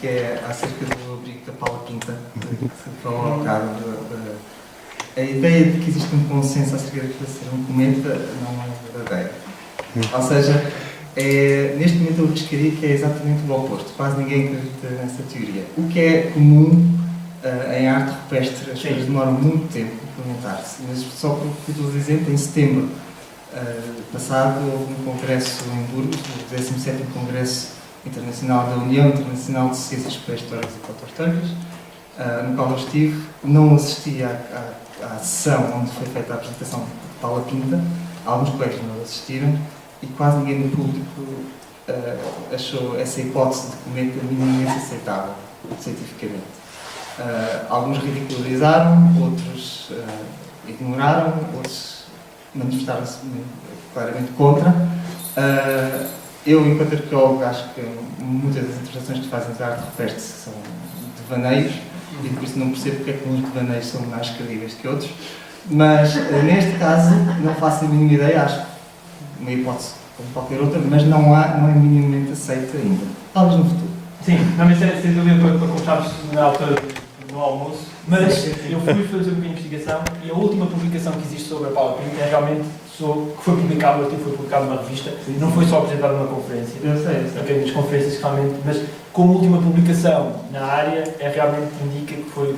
que é acerca do abrigo da Paula Pinta, que se falou ao bocado. A ideia de que existe um consenso acerca de ser um cometa não é verdadeira. Ou seja, neste momento eu descrevi que é exatamente o oposto. Quase ninguém acredita nessa teoria. O que é comum em arte rupestre, as coisas demoram muito tempo a implementar-se. Mas só por título de exemplo, em setembro passado houve um congresso em Burgos, o 17º Congresso Internacional da União Internacional de Ciências Pré-Históricas e Proto-Históricas, no qual eu estive. Não assisti à sessão onde foi feita a apresentação de Paula Pinta, alguns colegas não assistiram e quase ninguém no público achou essa hipótese de cometa minimamente aceitável cientificamente. Alguns ridicularizaram, outros ignoraram, outros manifestaram-se claramente contra. Eu, enquanto arqueólogo, acho que muitas das interpretações que se fazem de arte rupestre são devaneios e por isso não percebo porque é que uns devaneios são mais credíveis que outros, mas neste caso não faço a mínima ideia, acho que uma hipótese como qualquer outra, mas não é minimamente aceita ainda. Talvez no futuro. Sim, não me sei sem dúvida para conversarmos na altura do almoço, mas eu fui fazer uma investigação e a última publicação que existe sobre a Paula Pinta é realmente que foi publicado, o artigo foi publicado numa revista, não foi só apresentado numa conferência. Eu sei. Ok, nas conferências realmente, mas como última publicação na área, realmente indica que foi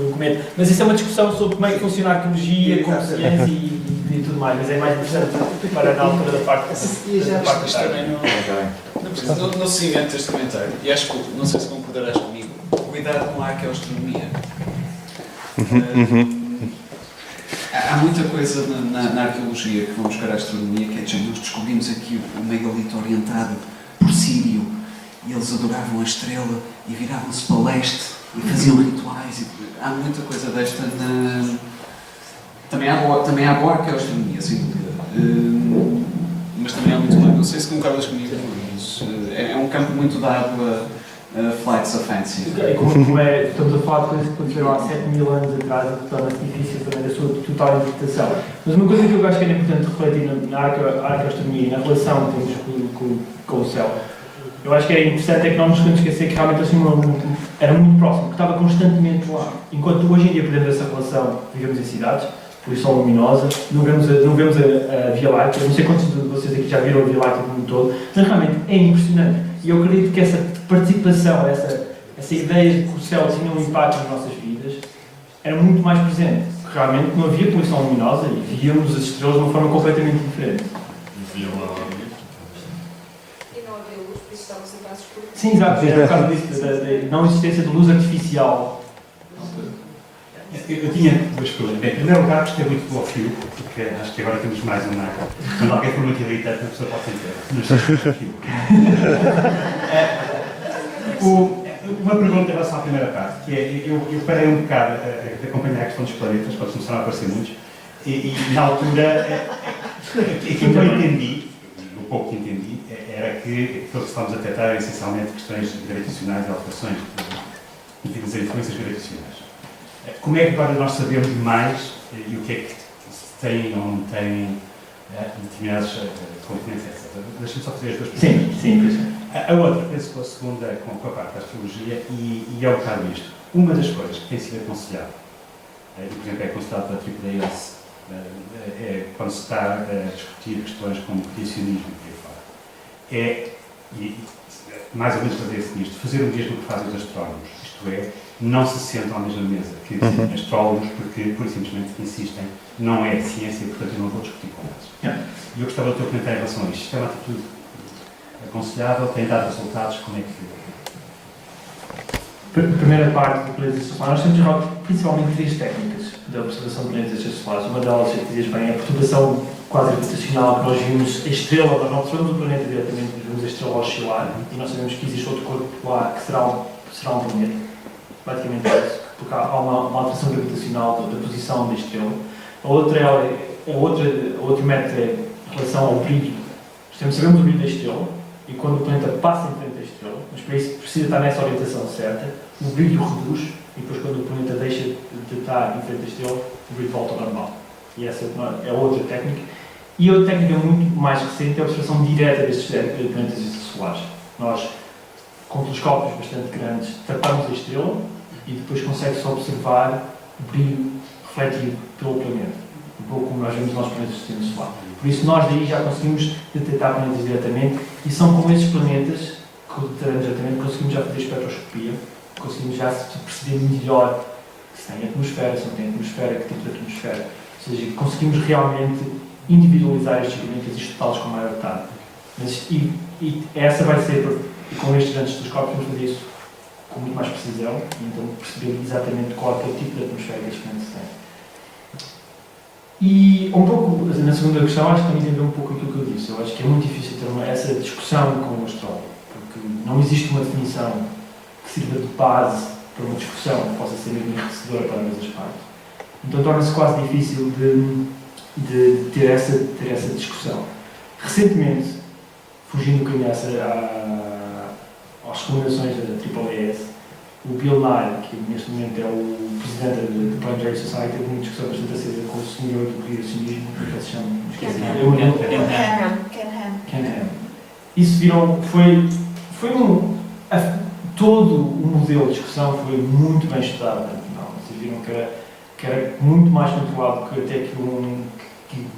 um cometa. Mas isso é uma discussão sobre como é que funciona a arqueologia, como ciência e tudo mais, mas é mais interessante para na altura da parte da tarde. No seguimento deste comentário, e acho que, não sei se concordarás comigo, cuidado com a arqueoastronomia. Há muita coisa na arqueologia que vão buscar a astronomia, que é de nós descobrimos aqui o megalito orientado por Sírio e eles adoravam a estrela e viravam-se para leste e faziam rituais. Há muita coisa desta Também há boa arqueoastronomia, sem dúvida. Mas também há muito mais. Não sei se concordas comigo, mas é um campo muito dado a flights of fancy. Estamos a falar de coisas que aconteceram há 7.000 anos atrás e que torna-se difícil também da sua total interpretação. Mas uma coisa que eu acho que era importante refletir na arqueoastronomia e na relação que temos com o céu, eu acho que é interessante é que não nos podemos esquecer que realmente assim, era muito próximo, que estava constantemente lá. Enquanto hoje em dia perdemos essa relação, vivemos em cidades, poluição luminosa, não vemos a Via Láctea, não sei quantos de vocês aqui já viram a Via Láctea como um todo, mas realmente é impressionante. E eu acredito que essa participação, essa ideia de que o céu tinha um impacto nas nossas vidas, era muito mais presente. Porque realmente não havia poluição luminosa e víamos as estrelas de uma forma completamente diferente. E não havia luz, por isso estava sempre às escuras. Sim, exato, é por causa disso, da não existência de luz artificial. Eu tinha duas coisas. Bem, em primeiro lugar, gostei muito do Ofio, porque acho que agora temos mais uma. Quando alguém for muito irritante, a pessoa pode sentir. Mas Uma pergunta em relação à primeira parte, que é, eu parei um bocado de acompanhar a questão dos planetas, quando começaram a aparecer muitos, e na altura, aquilo que eu entendi, o pouco que entendi, era que aquilo que estávamos a tratar era essencialmente questões gravitacionais e alterações devidas a influências gravitacionais. Como é que agora nós sabemos mais e o que é que se tem ou não tem determinados componentes, etc. Deixa-me só fazer as duas perguntas. Sim. A outra, penso que a segunda, com a parte da astrologia, e é um bocado isto. Uma das coisas que tem sido aconselhado, e por exemplo é aconselhado pela AAAS, quando se está a discutir questões como criacionismo e por aí fora, e mais ou menos fazer-se nisto, fazer o mesmo que fazem os astrólogos, isto é, não se sentam à mesma mesa que astrólogos, porque, por simplesmente, insistem, não é ciência, portanto eu não vou discutir com eles. E eu gostava do teu comentário em relação a isto. Isto é uma atitude aconselhável, tem dado resultados, como é que... Primeira parte do planetas solares, nós temos principalmente três técnicas da observação de planetas solares. Uma delas, já dizias bem, é a perturbação quase gravitacional, que nós vimos a estrela, nós não observamos o planeta diretamente, mas vemos a estrela oscilar, e nós sabemos que existe outro corpo lá que será um planeta. Praticamente é isso, porque há uma alteração gravitacional da posição da estrela. Outro método é em relação ao brilho. Sabemos o brilho da estrela, e quando o planeta passa em frente da estrela, mas para isso precisa estar nessa orientação certa, o brilho reduz, e depois quando o planeta deixa de estar em frente da estrela, o brilho volta ao normal. E essa é outra técnica. E outra técnica muito mais recente é a observação direta destes planetas solares. Nós, com telescópios bastante grandes, tapamos a estrela e depois consegue-se observar o brilho refletido pelo planeta, um pouco como nós vemos nos nossos planetas do sistema solar. Por isso, nós daí já conseguimos detectar planetas diretamente, e são com esses planetas que detectamos diretamente, conseguimos já fazer espectroscopia, conseguimos já perceber melhor se tem atmosfera, se não tem atmosfera, que tipo de atmosfera. Ou seja, conseguimos realmente individualizar estes planetas e estudá-los com maior detalhe. E essa vai ser, com estes grandes telescópios, vamos fazer isso com muito mais precisão, e então perceber exatamente qual é o tipo de atmosfera que estes planetas têm. E um pouco, na segunda questão, acho que também tem a ver um pouco aquilo que eu disse. Eu acho que é muito difícil ter essa discussão com o astrólogo, porque não existe uma definição que sirva de base para uma discussão que possa ser mesmo enriquecedora para ambas as partes. Então torna-se quase difícil de ter essa discussão. Recentemente, fugindo um bocadinho às recomendações da AAAS, o Bill Nye, que neste momento é o presidente da Planetary Society, teve uma discussão bastante acesa com o senhor do criacionismo, como é que ele se chama? Ken Ham. Isso todo o modelo de discussão foi muito bem estudado. Vocês viram que era muito mais controlado que até que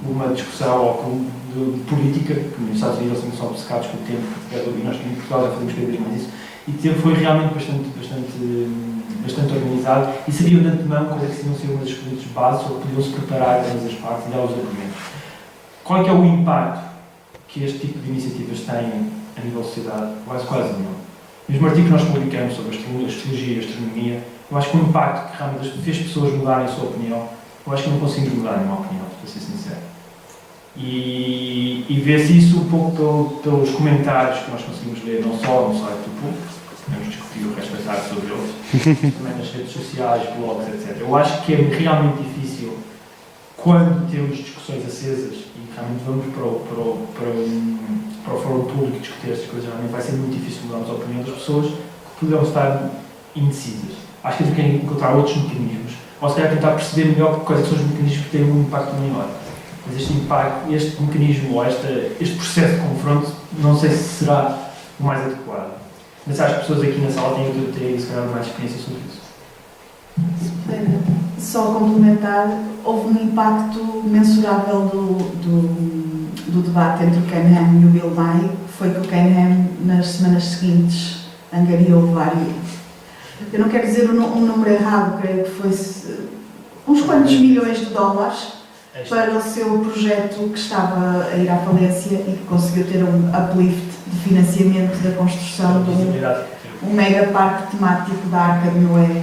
uma discussão ou de política, que nos Estados Unidos eles são obcecados com o tempo, e nós aqui em Portugal já fazemos cada vez mais isso. E foi realmente bastante organizado, e sabiam de antemão quais é que seriam ser umas das pontos básicas, ou que podiam se preparar para as partes e dar os argumentos. Qual é que é o impacto que este tipo de iniciativas têm a nível de sociedade? Quase nenhum. Mesmo artigo que nós publicamos sobre astrologia e astronomia, eu acho que o impacto que realmente fez pessoas mudarem a sua opinião, eu acho que não conseguimos mudar a minha opinião, para ser sincero. E vê-se isso um pouco pelos comentários que nós conseguimos ler, não só no site do público, podemos discutir o resto da tarde sobre eles, também nas redes sociais, blogs, etc. Eu acho que é realmente difícil, quando temos discussões acesas e realmente vamos para o fórum público discutir estas coisas, realmente vai ser muito difícil mudarmos a opinião das pessoas que poderão estar indecisas. Acho que temos que encontrar outros mecanismos, ou se calhar tentar perceber melhor quais são os mecanismos que têm um impacto maior. Mas este mecanismo, ou este processo de confronto, não sei se será o mais adequado. Mas acho que as pessoas aqui na sala têm se calhar mais experiência sobre isso. Só complementar, houve um impacto mensurável do debate entre o Ken Ham e o Bill Nye, foi que o Ken Ham, nas semanas seguintes, angariou vários. Eu não quero dizer um número errado, creio que foi uns quantos milhões de dólares para o seu projeto que estava a ir à falência e que conseguiu ter um uplift de financiamento da construção de um mega parque temático da Arca de Noé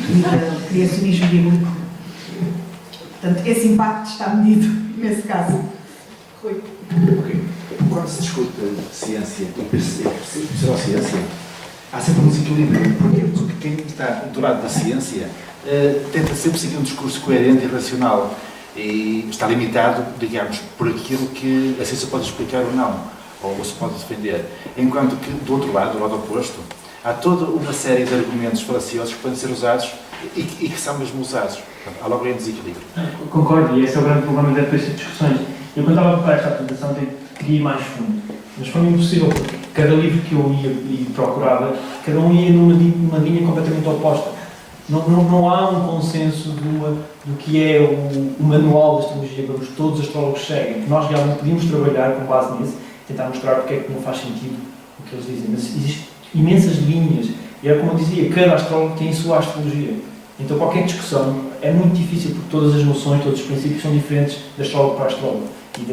e do criacionismo bíblico. Portanto, esse impacto está medido nesse caso. Rui. Quando se discute ciência e pseudociência, há sempre um desequilíbrio. Porquê? Porque quem está do lado da ciência tenta sempre seguir um discurso coerente e racional e está limitado, digamos, por aquilo que a ciência pode explicar ou não, ou se pode defender. Enquanto que, do outro lado, do lado oposto, há toda uma série de argumentos falaciosos que podem ser usados e que são mesmo usados. Portanto, há logo aí um desequilíbrio. Concordo, e esse é o grande problema destas discussões. Eu, quando estava a preparar esta apresentação, queria ir mais fundo. Mas foi impossível, porque cada livro que eu ia e procurava, cada um ia numa linha completamente oposta. Não há um consenso do que é o manual da astrologia para que todos os astrólogos seguem. Nós realmente podíamos trabalhar com base nisso, tentar mostrar porque é que não faz sentido o que eles dizem. Mas existem imensas linhas, e é como eu dizia, cada astrólogo tem a sua astrologia. Então qualquer discussão é muito difícil, porque todas as noções, todos os princípios são diferentes de astrólogo para astrólogo. E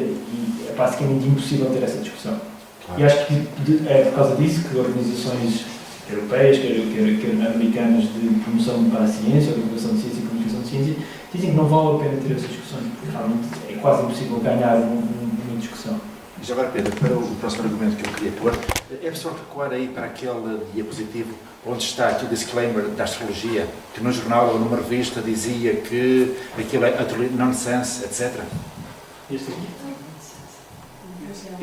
é basicamente impossível ter essa discussão. Claro. E acho que é por causa disso que organizações europeias, quer americanas de promoção para a ciência, ou divulgação de ciência e comunicação de ciência, dizem que não vale a pena ter essas discussões, porque realmente é quase impossível ganhar uma discussão. Já agora, Pedro, para o próximo argumento que eu queria pôr, é só recuar aí para aquele diapositivo onde está aqui o disclaimer da astrologia, que no jornal ou numa revista dizia que aquilo é utterly nonsense, etc. Este aqui.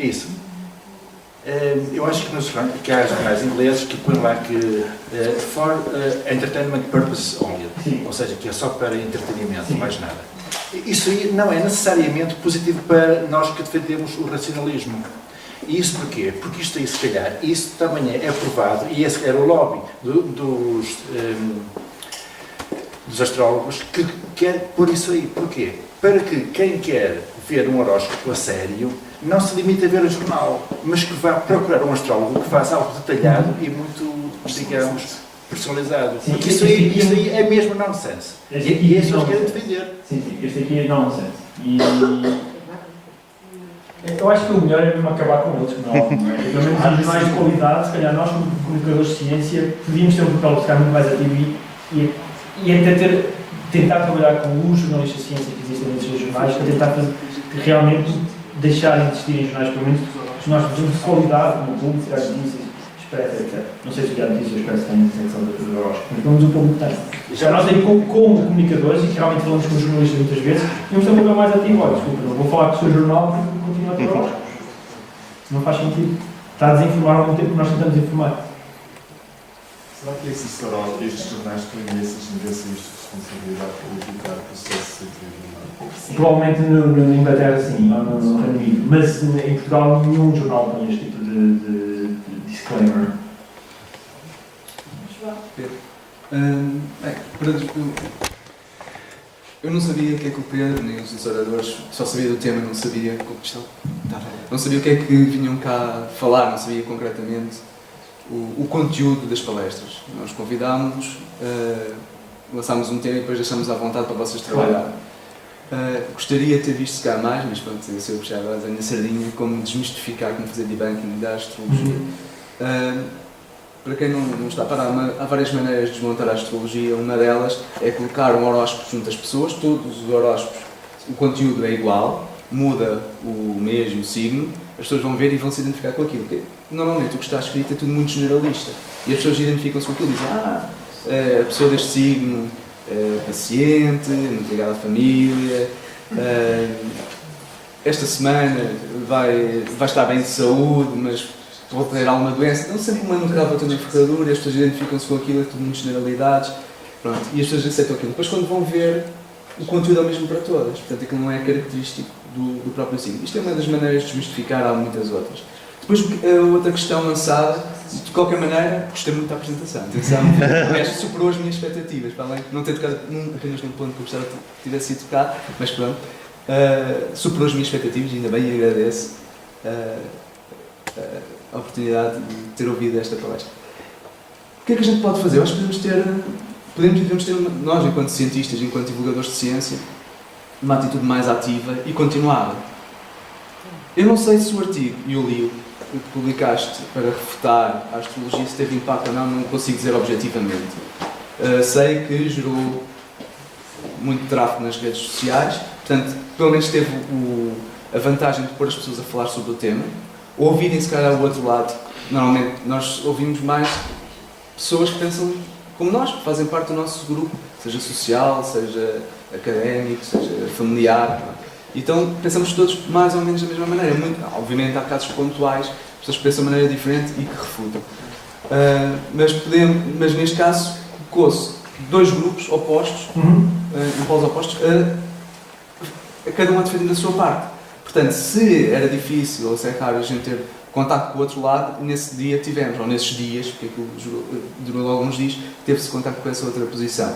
Isso. Eu acho que há jornais ingleses que põem lá que for entertainment purposes only, sim, ou seja, que é só para entretenimento, sim, mais nada. Isso aí não é necessariamente positivo para nós que defendemos o racionalismo. E isso porquê? Porque isto aí, se calhar, isso também é aprovado, e esse era o lobby dos astrólogos que quer pôr isso aí. Porquê? Para que quem quer ver um horóscopo a sério não se limite a ver o jornal, mas que vá procurar um astrólogo que faça algo detalhado e muito, digamos, personalizado. Sim, porque isso aí é mesmo nonsense. E é isso que eles querem defender. Sim, este aqui é nonsense. E eu acho que o melhor é mesmo acabar com eles, não é? Pelo menos de mais qualidade, se calhar nós, como comunicadores de ciência, podíamos ter um papel de ficar muito mais ativo e até tentar trabalhar com os jornalistas de ciência que existem nesses jornais, para tentar realmente deixarem de existir em jornais, pelo menos jornais de qualidade, como o Público, Cidade de Notícias, Expresso, etc. Não sei se o Diário de Notícias Expresso tem secção de horóscopo, mas pelo menos o Público tem. Já nós aí, como comunicadores, e que realmente falamos com os jornalistas muitas vezes, temos ter um papel mais ativo. Olha, desculpa, não vou falar com o seu jornal porque continua a ter horóscopos. Não faz sentido. Está a desinformar ao mesmo tempo que nós tentamos informar. Será que estes jornais têm esses níveis de responsabilidade para publicar processos científicos? Provavelmente na Inglaterra sim, ou no Reino Unido, mas em Portugal nenhum jornal tem este tipo de disclaimer. Eu não sabia o que é que o Pedro, nem os oradores, só sabia do tema, não sabia não sabia o que é que vinham cá falar, não sabia concretamente o conteúdo das palestras. Nós convidámos-nos, lançámos um tema e depois deixámos à vontade para vocês trabalharem. Gostaria de ter visto cá mais, mas pronto, eu sei puxar a minha sardinha, como desmistificar, como fazer debunking da astrologia. Para quem não está a parar, há várias maneiras de desmontar a astrologia. Uma delas é colocar um horóscopo junto às pessoas, todos os horóscopos, o conteúdo é igual, muda o mês e o signo, as pessoas vão ver e vão se identificar com aquilo. Porque normalmente o que está escrito é tudo muito generalista, e as pessoas identificam-se com aquilo e dizem, a pessoa deste signo é paciente, muito ligada à família, esta semana vai estar bem de saúde, mas pode ter alguma doença. Então sempre uma nunca toda a ferradura, as pessoas identificam-se com aquilo, é tudo muito generalidades, pronto, e as pessoas aceitam aquilo. Depois quando vão ver, o conteúdo é o mesmo para todas, portanto aquilo não é característico do próprio signo. Isto é uma das maneiras de desmistificar, há muitas outras. Depois a outra questão lançada, de qualquer maneira, gostei muito da apresentação, atenção, aliás, superou as minhas expectativas, para além de não ter tocado apenas num ponto que eu gostava que tivesse sido tocado, mas pronto, superou as minhas expectativas e ainda bem e agradeço a oportunidade de ter ouvido esta palestra. O que é que a gente pode fazer? Eu acho que devemos ter nós, enquanto cientistas, enquanto divulgadores de ciência, uma atitude mais ativa e continuada. Eu não sei se o artigo, e o li, que publicaste para refutar a astrologia, se teve impacto ou não consigo dizer objetivamente. Sei que gerou muito tráfego nas redes sociais, portanto, pelo menos teve a vantagem de pôr as pessoas a falar sobre o tema, ouvirem se calhar o outro lado. Normalmente nós ouvimos mais pessoas que pensam como nós, que fazem parte do nosso grupo, seja social, seja académico, seja familiar. Então pensamos todos mais ou menos da mesma maneira. Obviamente há casos pontuais, pessoas que pensam de maneira diferente e que refutam. Mas neste caso, colocou-se dois grupos opostos, em polos opostos, a cada um a defender a sua parte. Portanto, se era difícil ou se é raro a gente ter contacto com o outro lado, nesse dia tivemos, ou nesses dias, porque aquilo durou alguns dias, teve-se contacto com essa outra posição.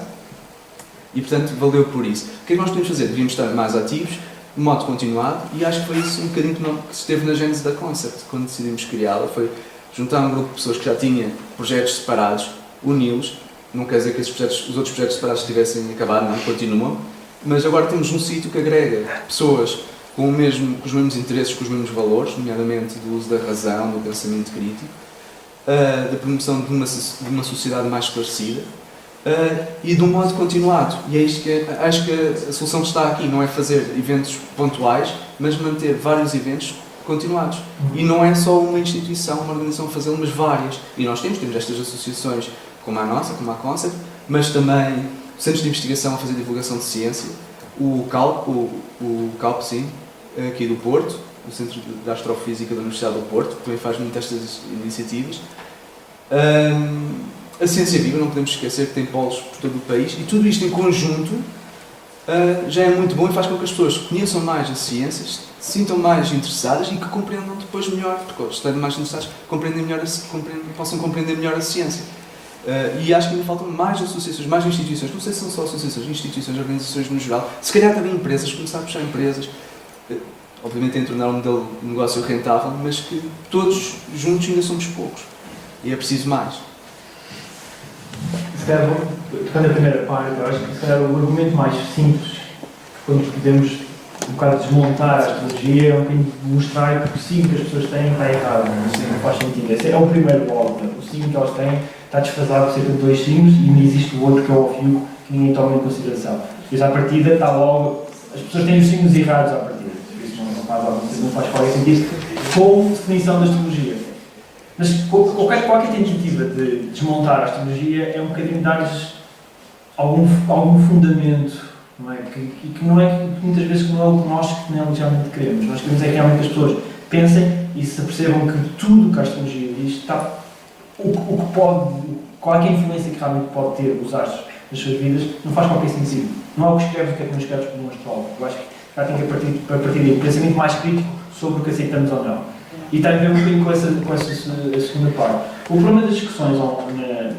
E, portanto, valeu por isso. O que é que nós podemos fazer? Devíamos estar mais ativos, de modo continuado, e acho que foi isso um bocadinho que esteve na gênese da Concept, quando decidimos criá-la, foi juntar um grupo de pessoas que já tinha projetos separados, uni-los. Não quer dizer que os outros projetos separados tivessem acabado, não, continuam, mas agora temos um sítio que agrega pessoas com os mesmos interesses, com os mesmos valores, nomeadamente do uso da razão, do pensamento crítico, da promoção de uma sociedade mais esclarecida, e de um modo continuado. E é isto que acho que a solução está aqui, não é fazer eventos pontuais, mas manter vários eventos continuados. E não é só uma instituição, uma organização a fazê-lo, mas várias. E nós temos estas associações como a nossa, como a Concept, mas também centros de investigação a fazer divulgação de ciência, o CALP, sim, aqui do Porto, o Centro de Astrofísica da Universidade do Porto, que também faz muitas destas iniciativas. A Ciência Viva, não podemos esquecer que tem polos por todo o país, e tudo isto em conjunto já é muito bom e faz com que as pessoas conheçam mais as ciências, se sintam mais interessadas e que compreendam depois melhor, porque estando mais interessados, possam compreender melhor a ciência. E acho que ainda faltam mais associações, mais instituições, não sei se são só associações, instituições, organizações no geral, se calhar também empresas, começar a puxar empresas, obviamente em tornar um modelo de negócio rentável, mas que todos juntos ainda somos poucos e é preciso mais. Se calhar, tocando a primeira parte, eu acho que se calhar o argumento mais simples, quando podemos um bocado desmontar a astrologia, é um bocadinho mostrar que o signo que as pessoas têm está errado, não faz sentido. Esse é o primeiro bloco, o signo que elas têm está desfasado por cerca de 2 signos e não existe o outro que é o Ofiuco que ninguém toma em consideração. Pois à partida está logo, as pessoas têm os signos errados à partida, isso não faz qualquer sentido, com definição da astrologia. Mas qualquer tentativa de desmontar a astrologia é um bocadinho dar-lhes algum fundamento, não é? Que não é que muitas vezes não é o que nós realmente queremos. Nós queremos é realmente que as pessoas pensem e se apercebam que tudo o que a astrologia diz está qual é a influência que realmente pode ter os astros nas suas vidas, não faz qualquer sentido. Não é o que escreves, o que é que não escreves como um astrólogo. Eu acho que já tem que partir de um pensamento mais crítico sobre o que aceitamos ou não. E tem a ver um bocadinho com essa segunda parte. O problema das discussões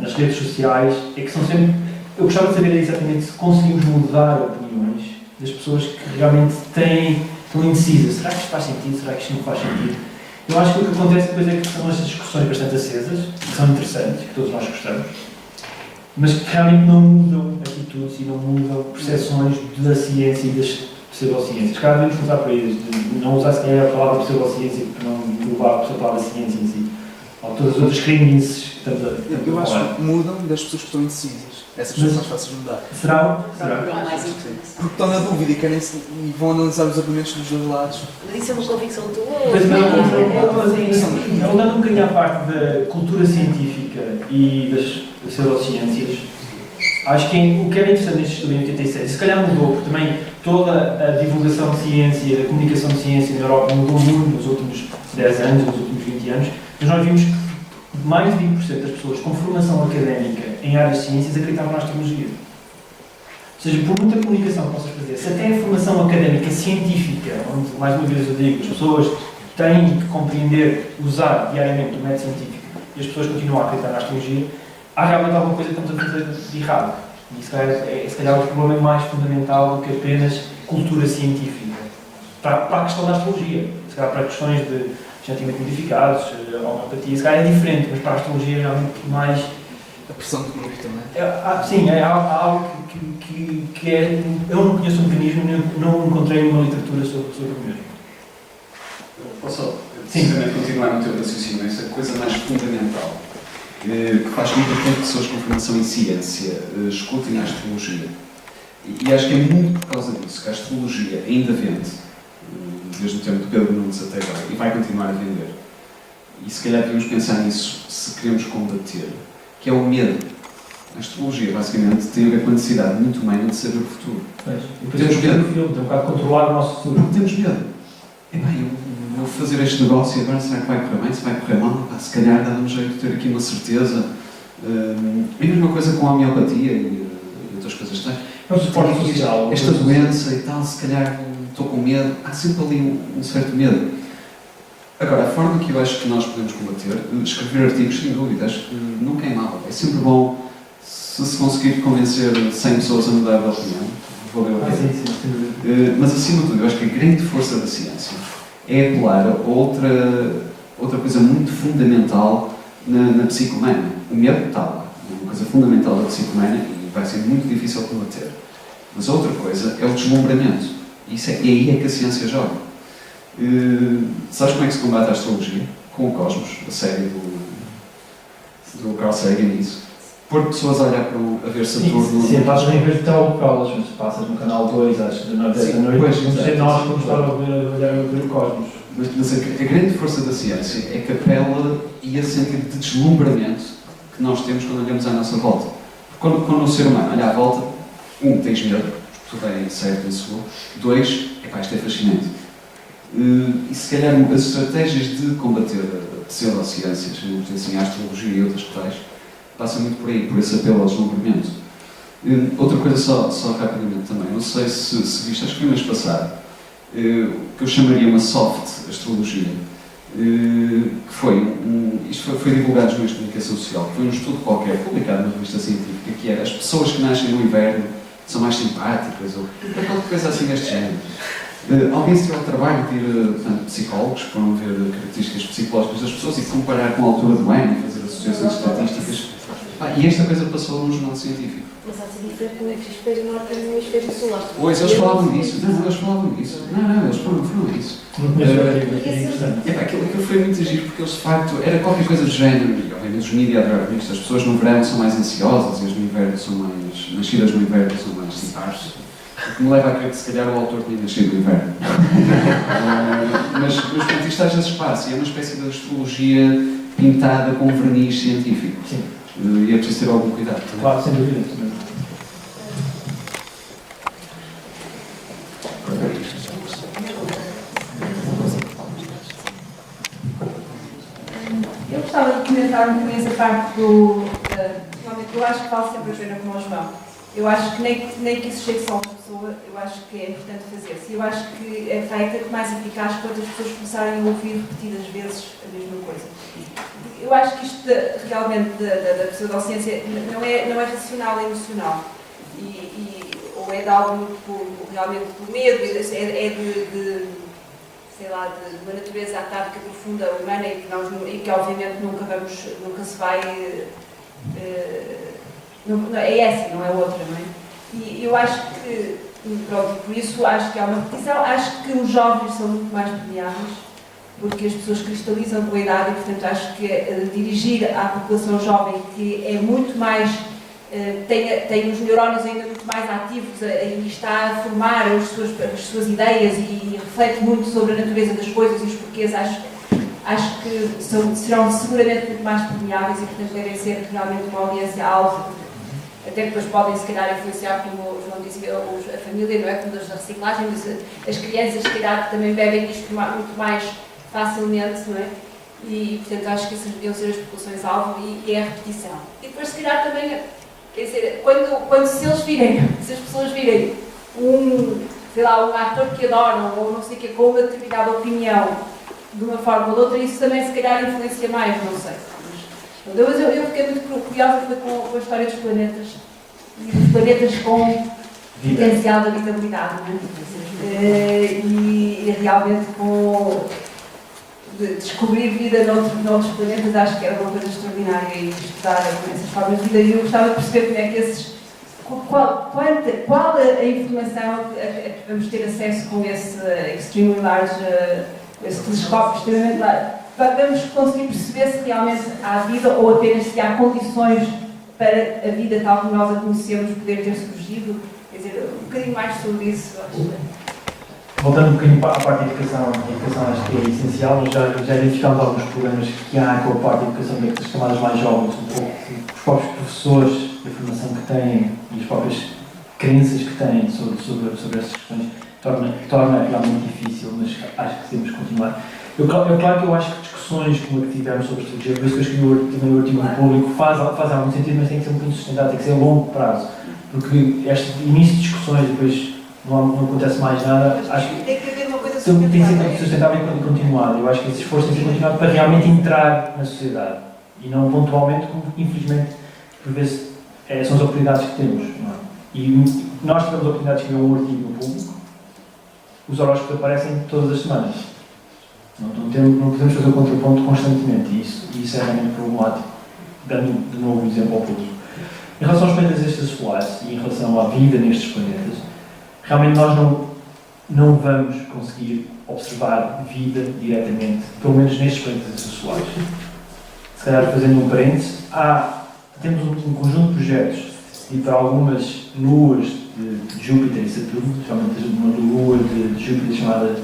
nas redes sociais é que são sempre... Eu gostava de saber exatamente se conseguimos mudar opiniões das pessoas que realmente estão indecisas. Será que isto faz sentido? Será que isto não faz sentido? Eu acho que o que acontece depois é que são estas discussões bastante acesas, que são interessantes, que todos nós gostamos, mas que realmente não mudam atitudes e não mudam percepções da ciência e das pseudociências. Cada vez devemos usar para eles, não usar sequer a palavra pseudociência, porque não levar a palavra ciência em si, ou todas as outras crendices que estamos a falar. Eu acho que mudam das pessoas que estão indecisas. Essas pessoas são mais fáceis de mudar. Será? Porque estão na dúvida e vão analisar os argumentos dos dois lados. Mas isso é uma convicção tua? Voltando um bocadinho à parte da cultura científica e das pseudociências, acho que o que era interessante neste estudo em 86, se calhar mudou, porque também toda a divulgação de ciência, a comunicação de ciência na Europa mudou muito nos últimos 10 anos, nos últimos 20 anos, mas nós vimos que mais de 20% das pessoas com formação académica em áreas de ciências acreditavam na astrologia. Ou seja, por muita comunicação que possas fazer, se até a formação académica científica, onde, mais uma vez eu digo, as pessoas têm que compreender, usar diariamente o método científico e as pessoas continuam a acreditar na astrologia, há realmente alguma coisa que estamos a fazer de errado. E se calhar o problema é mais fundamental do que apenas cultura científica. Para a questão da astrologia, se calhar para questões de geneticamente modificados, homeopatia, se calhar é diferente, mas para a astrologia é realmente mais... A pressão do grupo também. Sim, é algo que é... Eu não conheço o mecanismo, não encontrei nenhuma literatura sobre o mesmo. Posso simplesmente continuar no teu raciocínio? Essa coisa mais fundamental, que faz com que pessoas com formação em ciência escutem a astrologia. E acho que é muito por causa disso que a astrologia ainda vende, desde o tempo de Pedro Nunes até agora, e vai continuar a vender. E se calhar devemos pensar nisso se queremos combater que é o medo. A astrologia, basicamente, tem a ver com a necessidade muito humana de saber o futuro. E depois temos medo do filme, tem um bocado de controlar o nosso futuro. Não temos medo. Eu vou fazer este negócio e agora será que vai correr bem? Se vai correr mal? Se calhar dá-me um jeito de ter aqui uma certeza. E a mesma coisa com a homeopatia e outras coisas que têm. É um suporte social. Esta doença e tal, se calhar estou com medo. Há sempre ali um certo medo. Agora, a forma que eu acho que nós podemos combater, escrever artigos, sem dúvida, acho que nunca é mau. É sempre bom se conseguir convencer 100 pessoas a mudar de opinião. Valeu a pena. Mas, acima de tudo, eu acho que a grande força da ciência é apelar a outra coisa muito fundamental na psique humana. O medo está lá. É uma coisa fundamental da psique humana e vai ser muito difícil combater. Mas a outra coisa é o deslumbramento. E aí é que a ciência joga. Sabes como é que se combate a astrologia? Com o Cosmos, a série do Carl Sagan e isso. Pôr pessoas a olhar a ver Saturno... Sim, passas em vez de telenovela, mas passas no canal 2, às 10 da noite, vamos ser nós que vamos estar a ver o Cosmos. Mas a grande força da ciência é que apela e esse sentido de deslumbramento que nós temos quando olhamos à nossa volta. Quando o ser humano olha à volta, tens medo, tudo é certo e seguro. 2, isto é fascinante. E se calhar as estratégias de combater a pseudociências, assim, a astrologia e outras tais, passa muito por aí, por esse apelo ao deslumbramento. Outra coisa só rapidamente também, não sei se viste, acho que foi mês passado, que eu chamaria uma soft astrologia, que isto foi divulgado nos meios de comunicação social, que foi um estudo qualquer, publicado numa revista científica, que era as pessoas que nascem no inverno são mais simpáticas, ou qualquer coisa assim deste género. Alguém se deu ao trabalho de ir, portanto, psicólogos, que foram ver características psicológicas das pessoas e comparar com a altura do ano e fazer associações estatísticas. E esta coisa passou num jornal científico. Mas há de ser diferente no hemisfério norte e no hemisfério sul. Pois, eles falavam disso. Não, eles falavam disso. Não, eles foram isso. Aquilo foi muito giro, porque eles, de facto, era qualquer coisa do género, e obviamente os mídias adoraram isto. As pessoas no verão são mais ansiosas e as no inverno são mais... nascidas no inverno são mais simpáticas. O que me leva a crer que se calhar o autor tinha nascido no inverno. Mas portanto, isto às vezes passa, e é uma espécie de astrologia pintada com verniz científico. Sim. E é preciso ter algum cuidado. Também. Claro, sem dúvida. Eu gostava de comentar um bocadinho essa parte do... Realmente, eu acho que vale sempre a pena como o João. Eu acho que nem que isso chegue só a uma pessoa, eu acho que é importante fazer-se. Eu acho que é feita mais eficaz quando as pessoas começarem a ouvir repetidas vezes a mesma coisa. Eu acho que isto realmente da pseudociência não é racional, é emocional. Ou é de algo realmente por medo, é de sei lá, de uma natureza atávica profunda humana e que obviamente nunca se vai... é essa, não é outra, não é? E eu acho que, pronto, por isso acho que há uma repetição. Acho que os jovens são muito mais permeáveis, porque as pessoas cristalizam com a idade e, portanto, acho que dirigir à população jovem, que é muito mais, tem os neurónios ainda muito mais ativos e está a formar as suas ideias e reflete muito sobre a natureza das coisas e os porquês, acho que serão seguramente muito mais permeáveis e, portanto, devem ser realmente uma audiência alvo. Até depois podem, se calhar, influenciar, como o João disse, a família, não é? Como das reciclagem, mas as crianças, se calhar, também bebem isto muito mais facilmente, não é? E, portanto, acho que essas deviam ser as populações-alvo e é a repetição. E depois, se calhar, também, quer dizer, se as pessoas virem sei lá, um ator que adoram ou não sei o que, com uma determinada opinião de uma forma ou de outra, isso também, se calhar, influencia mais, não sei. Mas eu fiquei muito curiosa com a história dos planetas e dos planetas com potencial de habitabilidade, não é? E realmente descobrir vida noutros planetas, acho que era uma coisa extraordinária e estudar essas formas de vida. E eu gostava de perceber como é que qual a informação a que vamos ter acesso com esse extremely large, esse telescópio extremamente largo. Vamos conseguir perceber se realmente há vida ou apenas se há condições para a vida tal como nós a conhecemos poder ter surgido. Quer dizer, um bocadinho mais sobre isso, acho. Voltando um bocadinho para a parte da educação, a educação acho que é essencial, nós já identificamos alguns problemas que há com a parte da educação das camadas mais jovens, um pouco os próprios professores, a formação que têm e as próprias crenças que têm sobre essas questões torna realmente difícil, mas acho que temos que continuar. Claro que eu acho que discussões como a que tivemos sobre astrologia, por isso que eu escrevi também o artigo no público, faz algum sentido, mas tem que ser um bocadinho sustentado, tem que ser a longo prazo, porque este início de discussões, depois não acontece mais nada, acho que tem que haver uma coisa tem que ser sustentável e continuado. Eu acho que esse esforço tem que ser continuado para realmente entrar na sociedade e não pontualmente, como infelizmente por vezes são as oportunidades que temos. Não é? E nós tivemos a oportunidade de escrever um artigo no público, os horóscopos aparecem todas as semanas. Não podemos fazer o contraponto constantemente e isso é realmente problemático, dando de novo um exemplo ao público. Em relação aos planetas extrasolares e em relação à vida nestes planetas, realmente nós não vamos conseguir observar vida diretamente, pelo menos nestes planetas extrasolares. Se calhar, fazendo um parênteses, temos um conjunto de projetos e para algumas luas de Júpiter e Saturno, especialmente uma lua de Júpiter chamada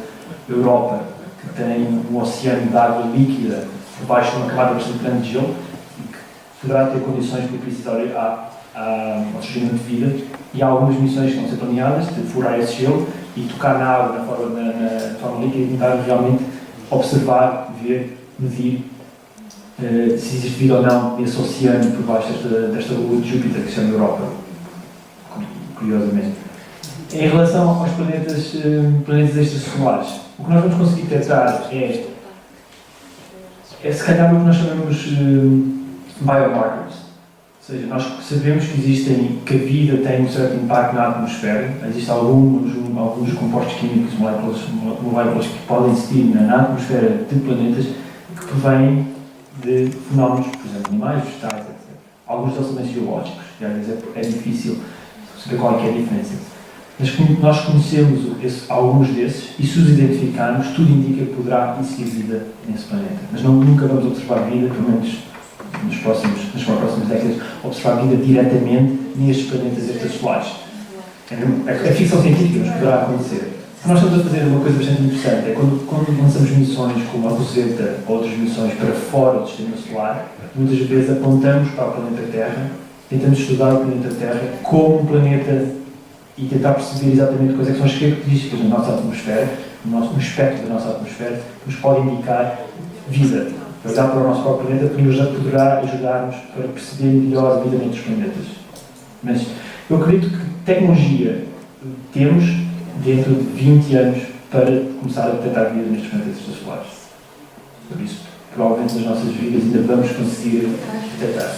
Europa, que tem um oceano de água líquida por baixo de uma camada bastante grande de gelo e que poderá ter condições propícias ao surgimento de vida, e há algumas missões que vão ser planeadas de furar esse gelo e tocar na água na forma líquida e tentar realmente observar, ver, medir se existe vida ou não nesse oceano por baixo desta lua de Júpiter que se chama Europa, curiosamente. Em relação aos planetas extrasolares, o que nós vamos conseguir detectar é se calhar o que nós chamamos biomarkers. Ou seja, nós sabemos que a vida tem um certo impacto na atmosfera. Existem alguns compostos químicos, moléculas que podem existir na atmosfera de planetas que provêm de fenómenos, por exemplo, animais, vegetais, etc. Alguns deles também geológicos, e às vezes é difícil saber qual é a diferença. Mas como nós conhecemos alguns desses e se os identificarmos, tudo indica que poderá existir vida nesse planeta. Mas nunca vamos observar vida, pelo menos nas próximas décadas, observar vida diretamente nestes planetas extrasolares. É ficção científica, mas poderá acontecer. O que nós estamos a fazer uma coisa bastante interessante é quando lançamos missões como a Rosetta ou outras missões para fora do sistema solar, muitas vezes apontamos para o planeta Terra, tentamos estudar o planeta Terra como um planeta e tentar perceber exatamente quais são as características da nossa atmosfera, no espectro da nossa atmosfera, que nos pode indicar vida. Olhar para o nosso próprio planeta poderá ajudar-nos para perceber melhor a vida noutros planetas. Mas eu acredito que tecnologia temos dentro de 20 anos para começar a detectar vida nestes planetas extrasolares. Por isso, provavelmente nas nossas vidas ainda vamos conseguir detectar.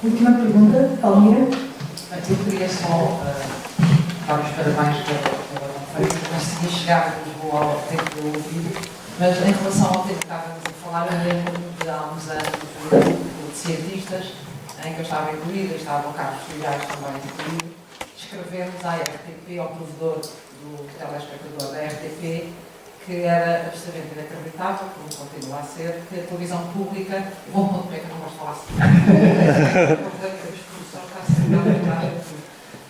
Última pergunta, Palmeira. Eu queria só dar os parabéns pela conferência. Consegui chegar de Lisboa ao tempo que eu ouvi, mas em relação ao tempo que estávamos a falar, eu lembro-me de há uns anos de cientistas em que eu estava incluída, estava o Carlos Filhais também incluído, escrevemos à RTP, ao provedor do telespectador da RTP, que era absolutamente inacreditável, como continua a ser, que a televisão pública, bom ponto é que eu não gosto de falar assim,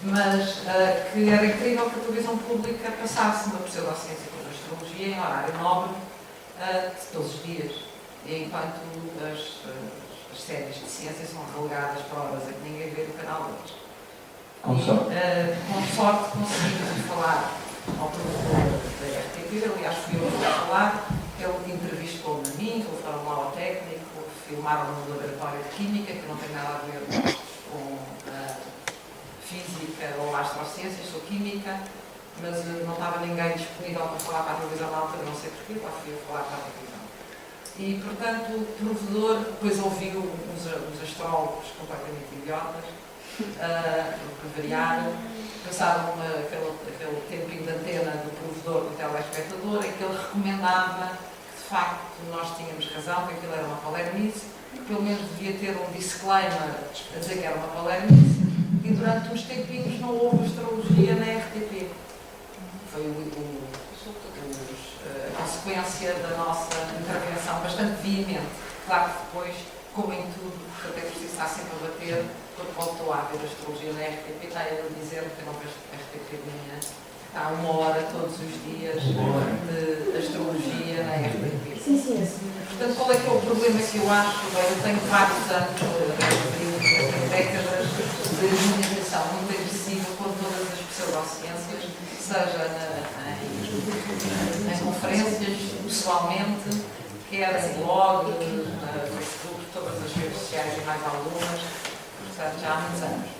mas que era incrível que a televisão pública passasse uma pseudociência como a astrologia em horário nobre de todos os dias, e enquanto as séries de ciência são relegadas para horas em que ninguém vê no canal deles. Com sorte. Com sorte conseguimos falar ao professor da RTP, aliás fui eu a falar, ele entrevistou-me a mim, telefonaram lá ao técnico, filmaram no laboratório de química, que não tem nada a ver com física ou astrociências, sou química, mas não estava ninguém disponível para falar para a televisão na altura, não sei porquê, lá fui eu falar para a televisão. E, portanto, o provedor depois ouviu uns astrólogos completamente idiotas, porque variaram, passaram aquele tempinho de antena do provedor do telespectador, em que ele recomendava que, de facto, nós tínhamos razão, que aquilo era uma palermice, que pelo menos devia ter um disclaimer a dizer que era uma palermice, e durante uns tempinhos não houve astrologia na RTP. Foi a consequência da nossa intervenção bastante veemente. Claro que depois, como em tudo, até preciso estar sempre a bater, quando voltou a haver astrologia na RTP, está ele a dizer que eu não vejo a RTP de manhã, há 1 hora todos os dias de astrologia na RTP. Sim, sim. Portanto, qual é que é o problema que eu acho? Bem, eu tenho vários anos, décadas de comunicação muito agressiva com todas as pseudociências, seja em conferências, pessoalmente, quer em blog, na Facebook, todas as redes sociais e mais algumas, portanto, já há muitos anos.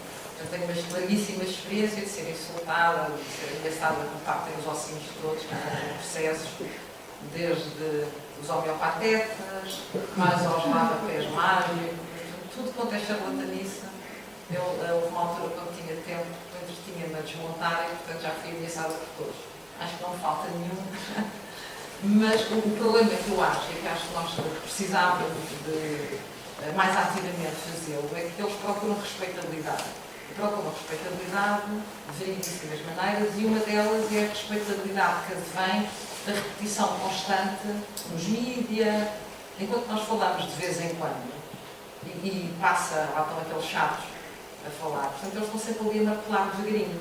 Eu tenho uma larguíssima experiência de ser insultada, de ser ameaçada por parte dos ossinhos todos, em processos, desde os homeopatetas, mais aos lavapés mágicos, tudo quanto é charlatanice. Houve uma altura, quando tinha tempo, entretinha-me a desmontar e, portanto, já fui ameaçada por todos. Acho que não falta nenhum. Mas o problema que eu acho, e que acho que nós precisávamos de mais ativamente fazê-lo, é que eles procuram respeitabilidade. Procuram respeitabilidade de variedíssimas maneiras e uma delas é a respeitabilidade que advém da repetição constante nos mídias, enquanto nós falamos de vez em quando e lá estão aqueles chatos a falar. Portanto, eles estão sempre ali a martelar devagarinho.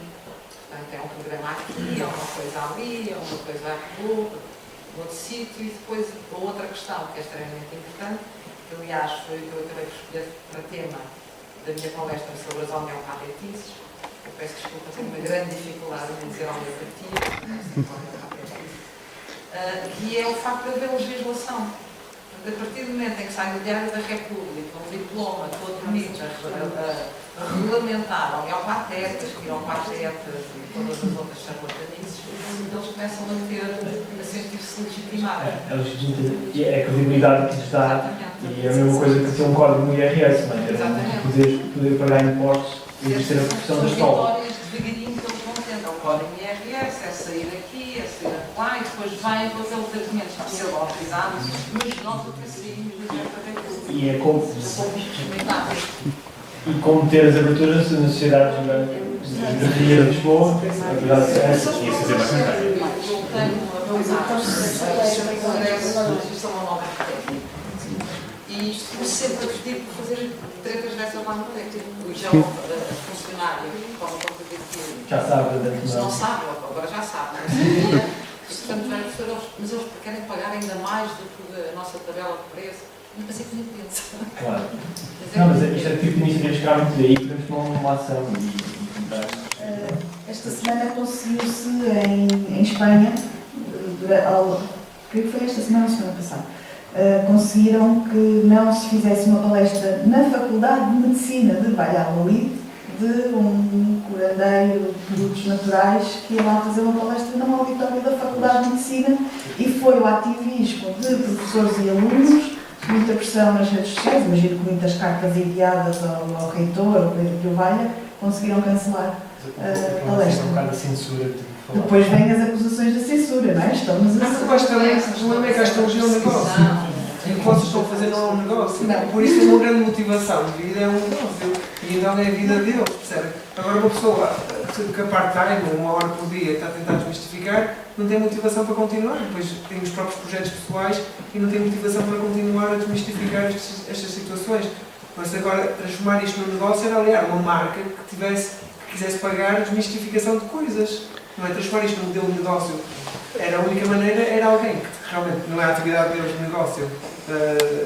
Portanto, é um programa aqui, é uma coisa ali, é uma coisa aqui, outro sítio, e depois a outra questão que é extremamente importante, que aliás foi o que eu acabei de escolher para tema da minha palestra sobre as homeopatetices. Eu peço desculpa, tenho uma grande dificuldade em dizer homeopatia, que é o facto de haver legislação. A partir do momento em que sai do Diário da República um diploma todo bonito a regulamentar homeopatetas, quiropatetas e todas as outras charlatanices, eles começam a sentir-se legitimados. É a credibilidade que lhes dá, e é a mesma coisa que ter um código no IRS, não é? Poder pagar impostos e existir a profissão da escola. Vitórias devagarinho que eles vão tendo, é o código IRS, é sair aqui, é sair lá, e depois vêm com aqueles documentos pseudo-autorizados, mas nós o que saímos do Diário da República. E é como ter as aberturas nas sociedades de Rio de Lisboa, a verdade é essa. Eu tenho uma nova técnica. E isto foi sempre a pedir para fazer tretas dessas lá no técnico. Já o funcionário, como já sabe, não sabe, agora já sabe. Mas eles querem pagar ainda mais do que a nossa tabela de preço. Não pensei que nem pensa. Claro. Não, mas isto é tipo de iniciativas que há muito daí, podemos tomar uma ação Esta semana conseguiu-se em Espanha, creio que foi esta semana ou semana passada, conseguiram que não se fizesse uma palestra na Faculdade de Medicina de Valladolid de um curandeiro de produtos naturais que ia lá fazer uma palestra num auditório da Faculdade de Medicina, e foi o ativismo de professores e alunos, muita pressão nas redes sociais, imagino que muitas cartas enviadas ao reitor, ao Pedro que o valha, conseguiram cancelar a palestra. Depois vêm as acusações da censura, não é? Estamos a... O problema é que a astrologia é um negócio. E o que vocês estão a fazer não é um negócio. Não. Por isso, uma grande motivação de vida é um negócio. E então é a vida deles, percebe? Agora, uma pessoa que a part-time, 1 hora por dia, está a tentar desmistificar, não tem motivação para continuar. Depois tem os próprios projetos pessoais e não tem motivação para continuar a desmistificar estas situações. Mas agora, transformar isto num negócio era aliar uma marca que quisesse pagar a desmistificação de coisas. Não é transformar isto num modelo de negócio. A única maneira era alguém que realmente não é a atividade deles de negócio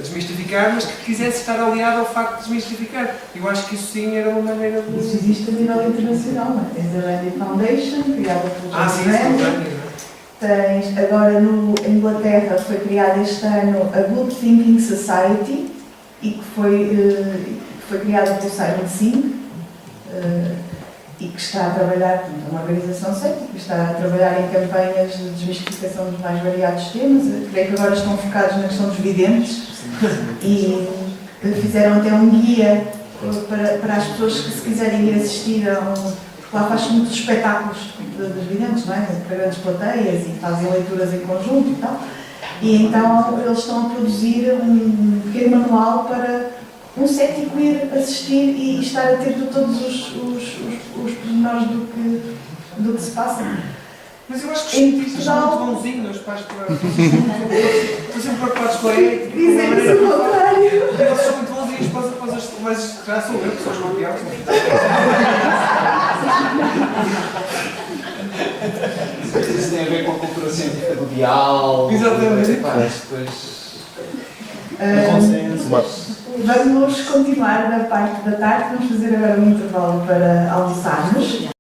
desmistificar, mas que quisesse estar aliado ao facto de desmistificar. Eu acho que isso sim era uma maneira de... Isso existe a nível internacional, não é? Tens a Randy Foundation, criada pelo sim, Randy. Tens, agora em Inglaterra foi criada este ano a Good Thinking Society, e que foi criada pelo Simon Singh, e que está a trabalhar, é uma organização cética, que está a trabalhar em campanhas de desmistificação dos mais variados temas. Creio que agora estão focados na questão dos videntes e fizeram até um guia para as pessoas que se quiserem ir assistir a lá faz muitos espetáculos dos videntes, não é? Para grandes plateias e fazem leituras em conjunto e tal. E então eles estão a produzir um pequeno manual para um cético ir assistir e estar atento a todos os pormenores do que se passa. Mas eu acho que os cientistas são muito bonzinhos, os pais estão sempre preocupados com a ética. Dizem-nos o contrário. Eles são muito bonzinhos, mas já sou eu que sou os copiados. Isso tem a ver com a cultura científica do diálogo. Exatamente. Depois... Vamos continuar na parte da tarde, vamos fazer agora um intervalo para almoçarmos.